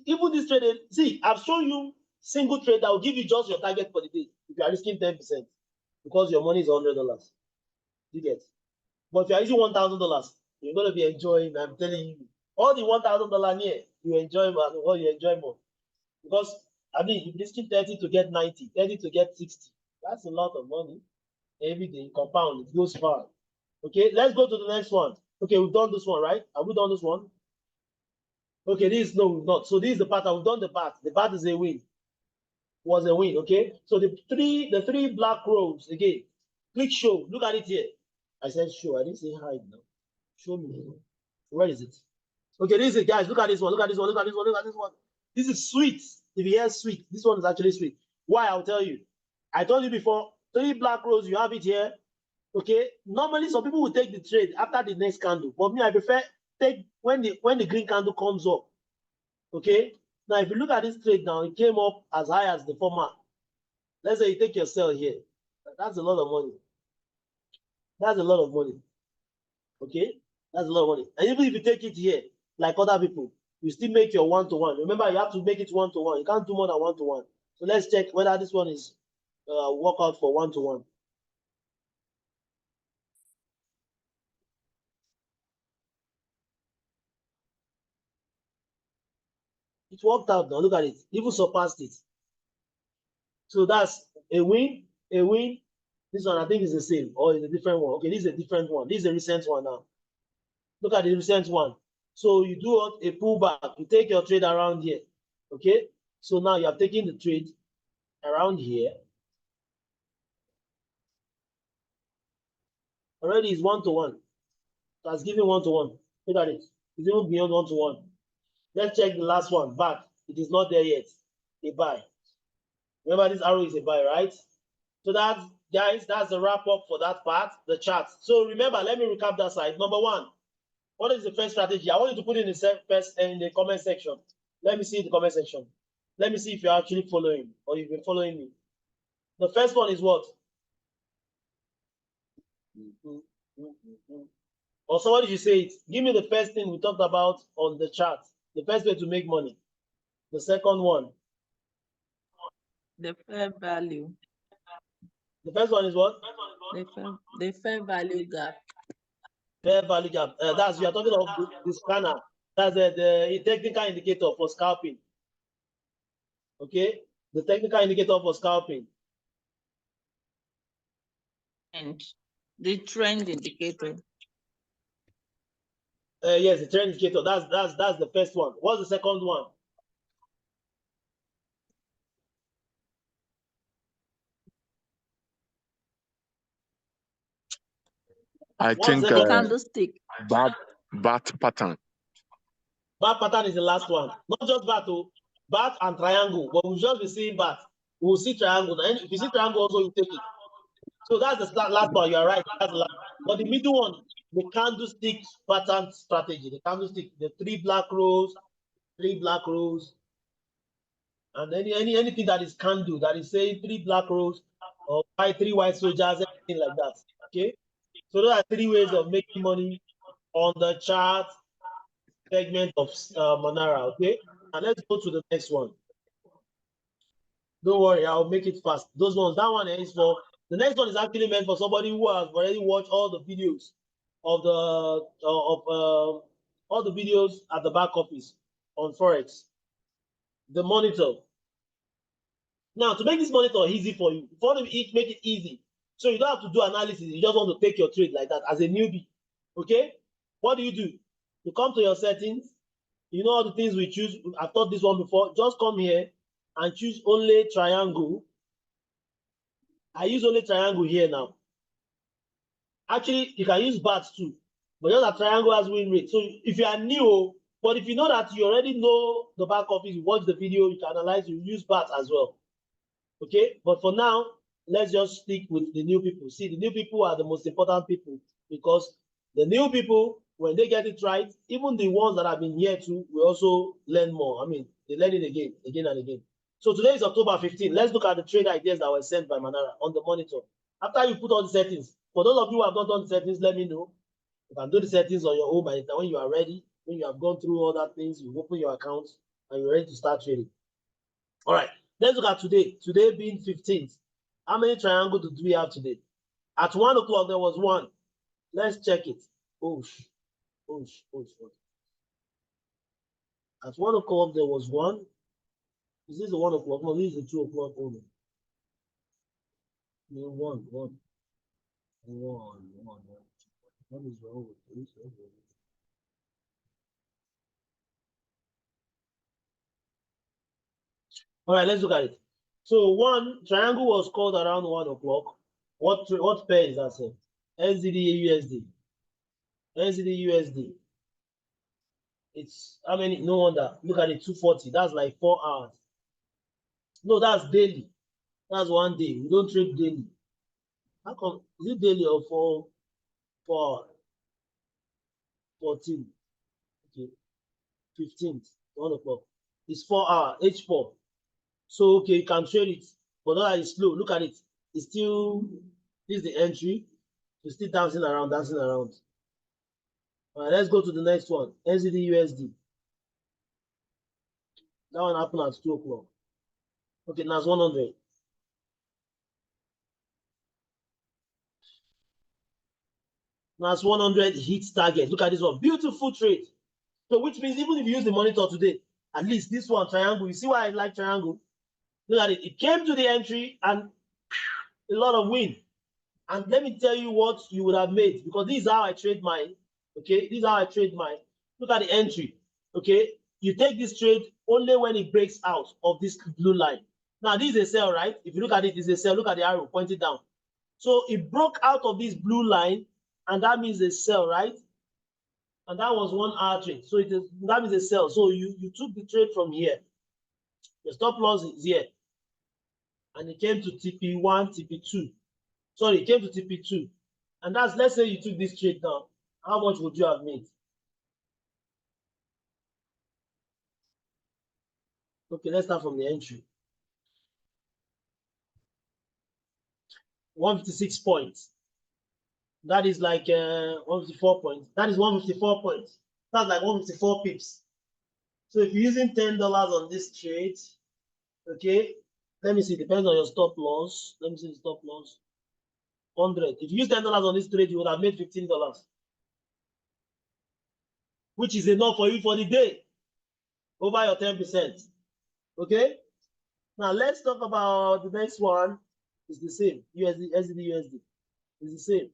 Even this trade, see, I've shown you single trade that will give you just your target for the day if you are risking 10% because your money is $100. You get. But if you are using $1,000, you're going to be enjoying. I'm telling you, all the $1,000 here, you enjoy more, or you enjoy more. Because I mean, you're risking 30 to get 90, 30 to get 60. That's a lot of money every day. Compound, it goes far. Okay, let's go to the next one. Okay, we've done this one, right? Have we done this one? Okay, this no, we've not. So this is the part. We've done the part. The part is a win. Was a win. Okay. So the three black rows again. Click show. Look at it here. I said show. I didn't say hide now. Show me. Where is it? Okay, this is it, guys. Look at this one. Look at this one. Look at this one. Look at this one. This is sweet. If you hear sweet, this one is actually sweet. Why? I'll tell you. I told you before. 3 black rows. You have it here. Okay. Normally, some people will take the trade after the next candle. But me, I prefer take when the green candle comes up. Okay. Now, if you look at this trade now, it came up as high as the former. Let's say you take your sell here. That's a lot of money. That's a lot of money. Okay. That's a lot of money. And even if you take it here, like other people, you still make your one-to-one. Remember, you have to make it one-to-one. You can't do more than one-to-one. So let's check whether this one is work out for one-to-one. It worked out now. Look at it. Even surpassed it. So that's a win, a win. This one I think is the same or is a different one. Okay, this is a different one. This is a recent one now. Look at the recent one. So you do a pullback. You take your trade around here. Okay. So now you are taking the trade around here. Already is one-to-one. That's giving one-to-one. Look at it. It's even beyond one-to-one. Let's check the last one. Back. It is not there yet. A buy. Remember, this arrow is a buy, right? So that's, guys, that's the wrap up for that part, the chart. So remember, let me recap that side. Number one, what is the first strategy? I want you to put in the comment section. Let me see the comment section. Let me see if you're actually following or you've been following me. The first one is what? Or somebody should say it. Give me the first thing we talked about on the chart. The first way to make money. The second one. The fair value. The first one is what? The fair value gap. Fair value gap. That's, we are talking about the scanner. That's the technical indicator for scalping. Okay, the technical indicator for scalping. And the trend indicator. Yes, the trend indicator. That's the first one. What's the second one? I What's think the candlestick. bat pattern. Bat pattern is the last one. Not just bat, bat and triangle. But we'll just be seeing bat. We'll see triangle. And if you see triangle, also you take it. So that's the last one. You are right. That's the last. But the middle one, the candlestick pattern strategy. The candlestick, the three black rows, and anything that is candle, that is saying three black rows or three white soldiers, anything like that. Okay. So those are three ways of making money on the chart segment of Manara. Okay. And let's go to the next one. Don't worry, I'll make it fast. Those ones, that one is for the next one is actually meant for somebody who has already watched all the videos of the all the videos at the back office on Forex. The monitor. Now, to make this monitor easy for you, before you make it easy, so you don't have to do analysis, you just want to take your trade like that as a newbie. Okay? What do? You come to your settings, you know all the things we choose. I've taught this one before. Just come here and choose only triangle. I use only triangle here now. Actually, you can use bats too, but just a triangle has win rate. So if you are new, but if you know that you already know the back office, you watch the video, you can analyze, you use bats as well. Okay, but for now, let's just stick with the new people. See, the new people are the most important people because the new people, when they get it right, even the ones that have been here too, will also learn more. I mean, they learn it again and again. So today is October 15. Let's look at the trade ideas that were sent by Manara on the monitor. After you put all the settings, for those of you who have not done the settings, let me know. You can do the settings on your own by the time when you are ready, when you have gone through all that things, you open your account and you're ready to start trading. All right, let's look at today. Today being 15th. How many triangles do we have today? At 1 o'clock, there was one. Let's check it. Oosh. At 1 o'clock, there was one. Is this the 1 o'clock? No, this is the 2 o'clock only. One. What is wrong with this? All right, let's look at it. So one triangle was called around 1 o'clock. What pair is that, sir? NZD USD. NZD USD. It's how many? No wonder. Look at it, 240. That's like 4 hours. No, that's daily. That's 1 day. We don't trade daily. How come? Is it daily or 4 14? Okay. 15th, 1 o'clock. It's 4 hours, H4. So okay, you can trade it, but that is slow. Look at it. It's still, this is the entry. It's still dancing around. All right, let's go to the next one. NZD USD. That one happened at 2 o'clock. Okay, that's 100. That's 100 hits target. Look at this one. Beautiful trade. So which means even if you use the monitor today, at least this one, triangle, you see why I like triangle? Look at it. It came to the entry and a lot of win. And let me tell you what you would have made, because this is how I trade mine. Okay, this is how I trade mine. Look at the entry. Okay, you take this trade only when it breaks out of this blue line. Now, this is a sell, right? If you look at it, it's a sell. Look at the arrow pointing down. So it broke out of this blue line, and that means a sell, right? And that was 1 hour trade. So that means a sell. So you took the trade from here. The stop loss is here. And it came to TP1, TP2. Sorry, it came to TP2. And that's, let's say you took this trade down. How much would you have made? Okay, let's start from the entry. 156 points. That is like 154 points. That is 154 points. That's like 154 pips. So if you're using $10 on this trade, okay, let me see, depends on your stop loss. Let me see the stop loss. 100. If you use $10 on this trade, you would have made $15, which is enough for you for the day, over your 10%. Okay. Now let's talk about the next one. It's the same. USD, SDD, USD. It's the same.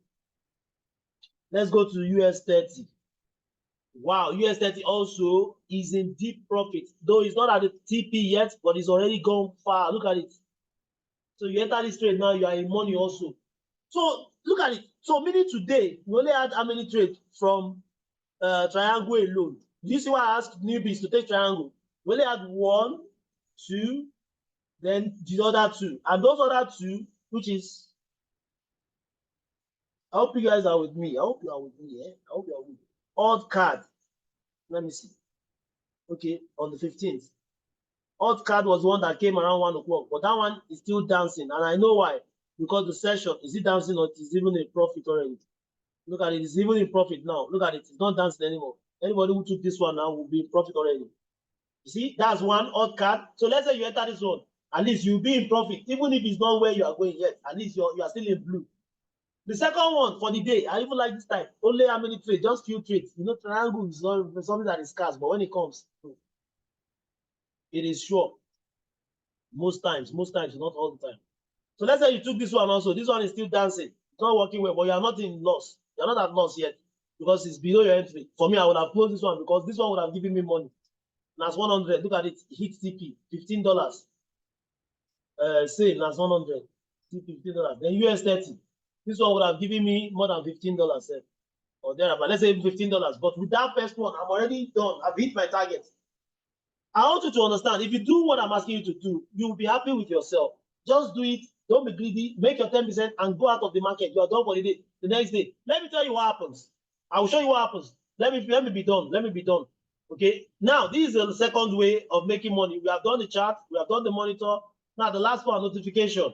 Let's go to US 30. Wow, US 30 also is in deep profit, though it's not at the TP yet, but it's already gone far. Look at it. So you enter this trade now, you are in money also. So look at it. So meaning today, we only had how many trades from triangle alone? Do you see why I asked newbies to take triangle? We only had 1, 2, then the other 2. And those other 2, which is, I hope you guys are with me. I hope you are with me. I hope you are with me. Odd card. Let me see. Okay, on the 15th. Odd card was one that came around 1 o'clock, but that one is still dancing. And I know why. Because the session, is it dancing or is even a profit already? Look at it, it's even in profit now. Look at it, it's not dancing anymore. Anybody who took this one now will be in profit already. You see, that's one odd card. So let's say you enter this one, at least you'll be in profit, even if it's not where you are going yet. At least you are still in blue. The second one for the day, I even like this type. Only how many trades? Just few trades. You know, triangle is not something that is scarce, but when it comes, it is sure. Most times, not all the time. So let's say you took this one also. This one is still dancing. It's not working well, but you are not in loss. You're not at loss yet because it's below your entry. For me, I would have closed this one because this one would have given me money. That's 100. Look at it. Hit TP, $15. Same, that's 100. TP, $15. Then US 30. This one would have given me more than $15, or there. But let's say $15. But with that first one, I'm already done. I've hit my target. I want you to understand, if you do what I'm asking you to do, you will be happy with yourself. Just do it. Don't be greedy. Make your 10% and go out of the market. You are done for the day. The next day, let me tell you what happens. I will show you what happens. Let me be done. Let me be done. Okay. Now, this is the second way of making money. We have done the chart. We have done the monitor. Now, the last one, notification.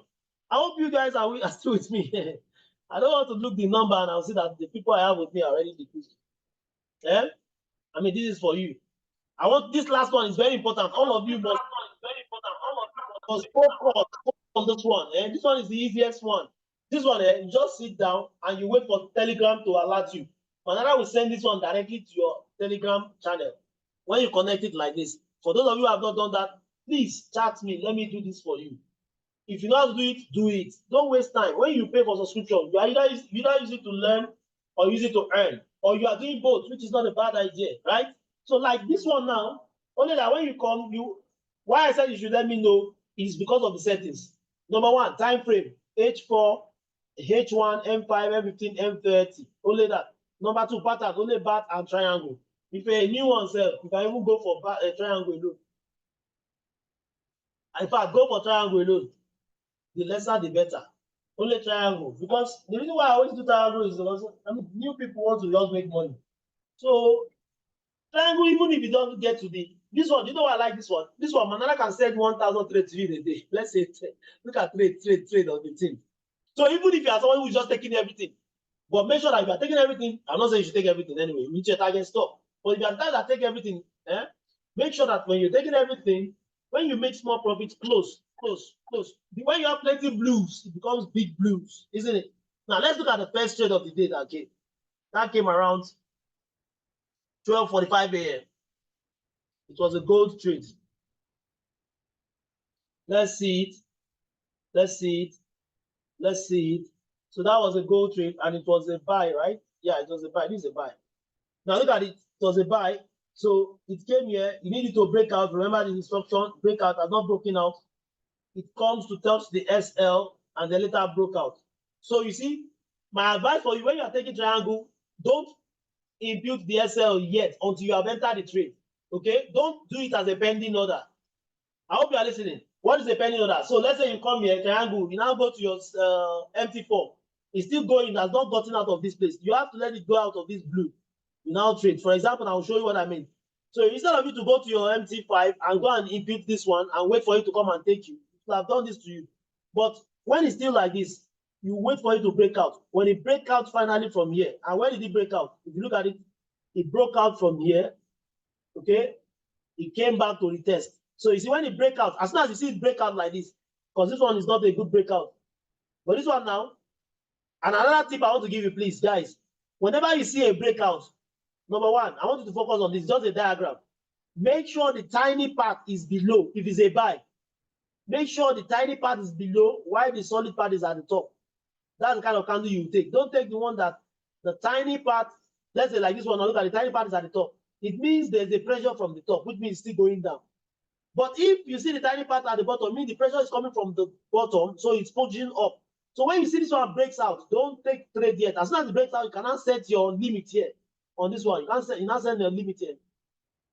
I hope you guys are still with me. I don't want to look the number and I'll see that the people I have with me are already decreasing. Yeah? I mean, this is for you. I want this last one is very important. All of you must focus on this one. This one is the easiest one. This one, you just sit down and you wait for Telegram to alert you. Manara will send this one directly to your Telegram channel. When you connect it like this, for those of you who have not done that, please chat me. Let me do this for you. If you know how to do it, do it. Don't waste time. When you pay for subscription, you either use it to learn or use it to earn, or you are doing both, which is not a bad idea, right? So like this one now, only that when you come, why I said you should let me know is because of the settings. Number one, time frame, H4, H1, M5, M15, M30. Only that. Number two, pattern, only bat and triangle. If a new one self, you can even go for triangle alone. In fact, go for triangle alone. The lesser, the better. Only triangle. Because the reason why I always do triangle is because new people want to just make money. So triangle, even if you don't get to this one, you know why I like this one? This one, Manara can send 1,000 trades to you in a day. Let's say, look at trade on the team. So even if you are someone who's just taking everything, but make sure that if you are taking everything, I'm not saying you should take everything anyway, reach your target stop. But if you are the guy that take everything, Make sure that when you're taking everything, when you make small profits, close. When you have plenty blues, it becomes big blues, isn't it? Now let's look at the first trade of the day that came. That came around 12:45 a.m. It was a gold trade. Let's see it. Let's see it. Let's see it. So that was a gold trade, and it was a buy, right? Yeah, it was a buy. This is a buy. Now look at it. It was a buy. So it came here. You need it to break out. Remember the instruction: breakout has not broken out. It comes to touch the SL, and then later broke out. So you see, my advice for you when you are taking triangle, don't impute the SL yet until you have entered the trade. Okay, don't do it as a pending order. I hope you are listening. What is a pending order? So let's say you come here, triangle, you now go to your MT4. It's still going, it has not gotten out of this place. You have to let it go out of this blue. You now trade. For example, I'll show you what I mean. So instead of you to go to your MT5 and go and impute this one and wait for it to come and take you, it will have done this to you. But when it's still like this, you wait for it to break out. When it break out finally from here, and when did it break out? If you look at it, it broke out from here. Okay, it came back to retest. So you see, when it break out, as soon as you see it break out like this, because this one is not a good breakout, but this one now, and another tip I want to give you, please, guys, whenever you see a breakout, number one, I want you to focus on this, just a diagram. Make sure the tiny part is below. If it's a buy, make sure the tiny part is below while the solid part is at the top. That's the kind of candle you take. Don't take the one that the tiny part, let's say like this one, now look at the tiny part is at the top. It means there's a pressure from the top, which means it's still going down. But if you see the tiny part at the bottom, means the pressure is coming from the bottom, so it's pushing up. So when you see this one breaks out, don't take trade yet. As soon as it breaks out, you cannot set your limit here on this one. You can't set your limit here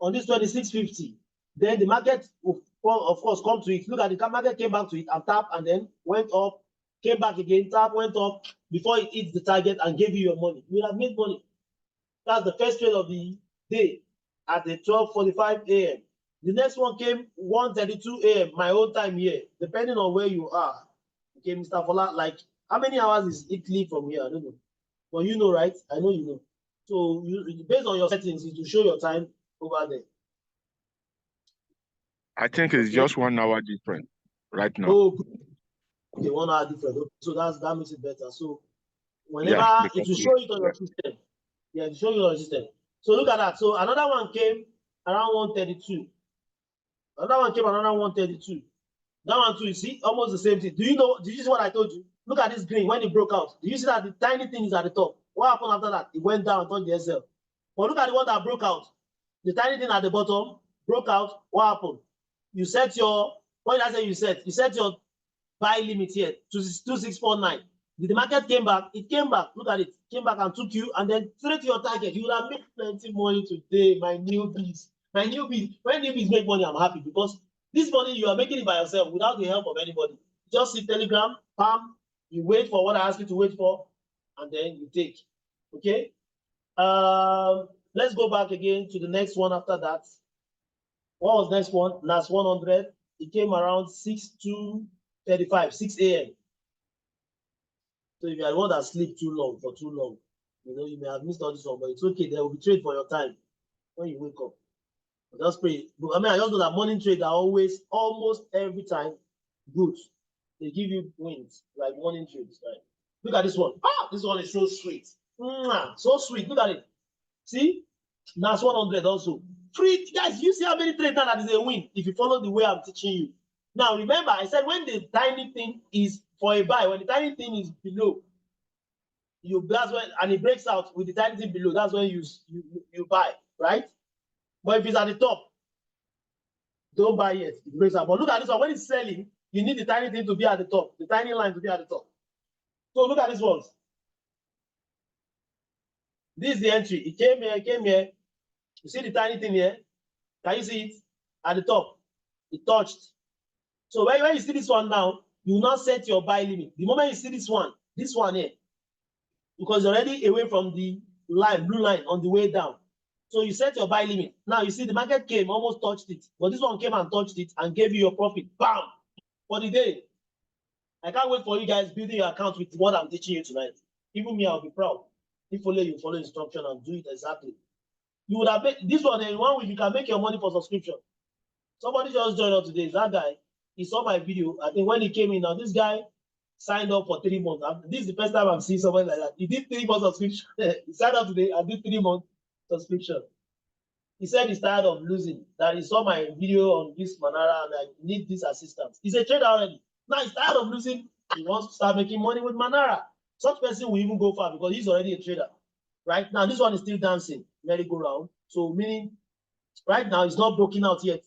on this 2650. Then the market will, of course, come to it. Look at the market came back to it and tap and then went up, came back again, tap, went up before it hits the target and gave you your money. You have made money. That's the first trade of the day at the 12:45 a.m. The next one came 1:32 a.m. my own time here, depending on where you are. Okay, Mr. Fola, like how many hours is Italy from here? I don't know. But you know, right? I know you know. So based on your settings, it will show your time over there. I think it's just 1 hour different right now. Oh, okay, 1 hour different. Okay, so that makes it better. So whenever it will show it on your system. Yeah, it will show you on your system. So look at that. So another one came around 1:32. Another one came around 1:32. That one too, you see, almost the same thing. Do you know? Did you see what I told you? Look at this green when it broke out. Do you see that the tiny thing is at the top? What happened after that? It went down and touched the SL. But look at the one that broke out. The tiny thing at the bottom broke out. What happened? You set your, what did I say you set? You set your buy limit here to 2649. Did the market came back? It came back. Look at it. Came back and took you and then straight to your target. You would have made plenty money today, my newbies. My newbies. When newbies make money, I'm happy because this money you are making it by yourself without the help of anybody. Just see Telegram, bam, you wait for what I ask you to wait for, and then you take. Okay. Let's go back again to the next one after that. What was next one? Last 100. It came around 6:35, 6 a.m. So if you are the one that sleep too long for too long, you know, you may have missed all this one, but it's okay. There will be trade for your time when you wake up. Just pray. I mean, I just know that morning trades are always, almost every time, good. They give you wins, like morning trades. Right? Look at this one. Ah, this one is so sweet. So sweet. Look at it. See? That's 100 also. Free, guys, you see how many trades now that is a win if you follow the way I'm teaching you. Now, remember, I said when the tiny thing is for a buy, when the tiny thing is below, that's when, and it breaks out with the tiny thing below, that's when you buy, right? But if it's at the top, don't buy yet. It breaks out. But look at this one. When it's selling, you need the tiny thing to be at the top, the tiny line to be at the top. So look at this one. This is the entry. It came here, came here. You see the tiny thing here? Can you see it? At the top. It touched. So when you see this one now, you will not set your buy limit. The moment you see this one here, because you're already away from the line, blue line on the way down. So you set your buy limit. Now you see the market came, almost touched it. But this one came and touched it and gave you your profit. Bam! For the day. I can't wait for you guys building your account with what I'm teaching you tonight. Even me, I'll be proud. If only you follow instruction and do it exactly. You would have made this one in 1 week. You can make your money for subscription. Somebody just joined us today. That guy, he saw my video. I think when he came in, now this guy signed up for 3 months. This is the first time I'm seeing somebody like that. He did 3 months subscription. He signed up today and did 3 months subscription. He said he's tired of losing. That he saw my video on this Manara and I need this assistance. He's a trader already. Now he's tired of losing. He wants to start making money with Manara. Such person will even go far because he's already a trader. Right now, this one is still dancing merry-go-round. So meaning, right now, it's not broken out yet.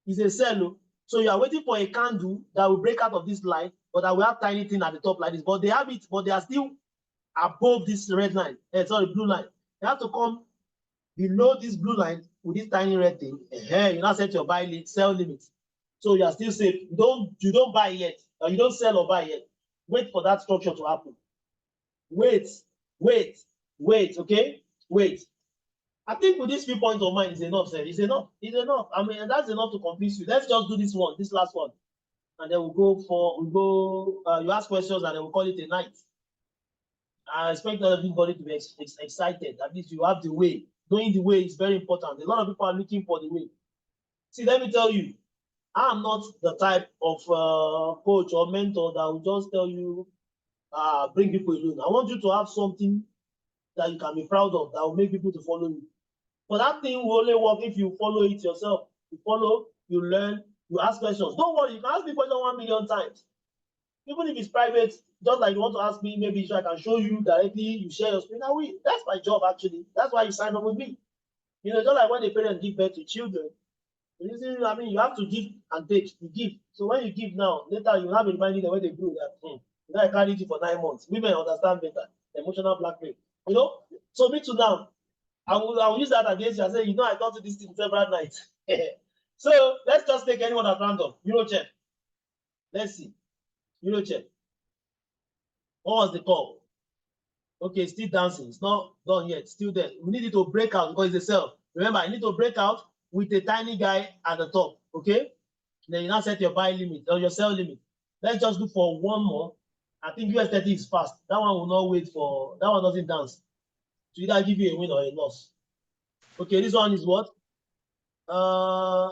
It's a sell. So you are waiting for a candle that will break out of this line, but that will have tiny thing at the top like this. But they have it, but they are still above this red line. Sorry, blue line. They have to come below this blue line with this tiny red thing. You now set your buy sell limit. So you are still safe. You don't buy yet, or you don't sell or buy yet. Wait for that structure to happen. Wait, okay? Wait. I think with these few points of mine is enough, sir. It's enough. It's enough. I mean, that's enough to convince you. Let's just do this last one. And then you ask questions and then we'll call it a night. I expect everybody to be excited. At least you have the way. Knowing the way is very important. A lot of people are looking for the way. See, let me tell you, I'm not the type of coach or mentor that will just tell you, bring people alone. I want you to have something that you can be proud of that will make people to follow you. But that thing will only work if you follow it yourself. You follow, you learn, you ask questions. Don't worry, you can ask me questions 1 million times. Even if it's private, just like you want to ask me, maybe so I can show you directly, you share your screen. That's my job actually. That's why you sign up with me. You know, just like when a parent give birth to children, I mean, you have to give and take. You give. So when you give now, later you have a reminding them when they grow that, I carried you for 9 months. Women understand better. Emotional blackmail. You know? So me too now. I will use that against you and say, I thought to this thing several nights. So let's just take anyone at random. Eurocheck. Let's see. Eurocheck. What was the call? Okay, still dancing. It's not done yet. Still there. We need it to break out because it's a sell. Remember, I need to break out with a tiny guy at the top. Okay? Then you now set your buy limit or your sell limit. Let's just look for one more. I think US30 is fast. That one will not wait for. That one doesn't dance. To either give you a win or a loss. Okay, this one is what? A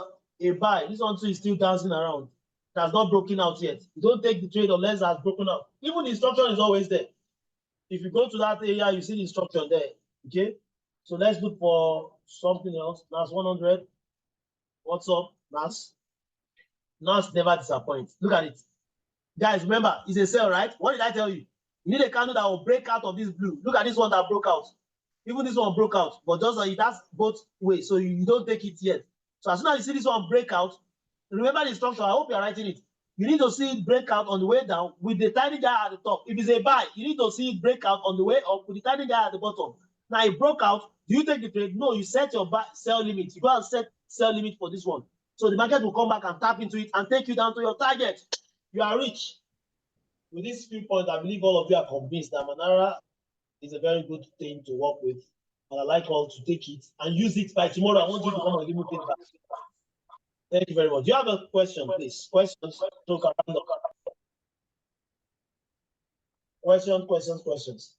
buy. This one too is still dancing around. It has not broken out yet. You don't take the trade unless it has broken out. Even the instruction is always there. If you go to that area, you see the instruction there. Okay. So let's look for something else. NAS 100. What's up, NAS? NAS never disappoints. Look at it. Guys, remember, it's a sell, right? What did I tell you? You need a candle that will break out of this blue. Look at this one that broke out. Even this one broke out, but just it has both ways, so you don't take it yet. So as soon as you see this one break out, remember the instruction. I hope you are writing it. You need to see it break out on the way down with the tiny guy at the top. If it's a buy, you need to see it break out on the way up with the tiny guy at the bottom. Now it broke out. Do you take the trade? No, you set your sell limit. You go and set sell limit for this one. So the market will come back and tap into it and take you down to your target. You are rich. With these few points, I believe all of you are convinced that Manara is a very good thing to work with. And I'd like all to take it and use it by tomorrow. I want you to come and give me feedback. Thank you very much. Do you have a question, please? Questions? Questions.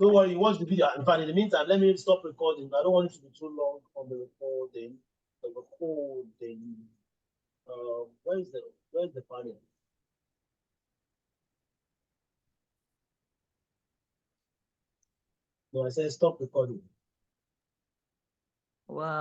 Don't worry, you watch the video. In fact, in the meantime, let me stop recording. I don't want it to be too long on the recording. Where's the panel? No, I said stop recording. Wow.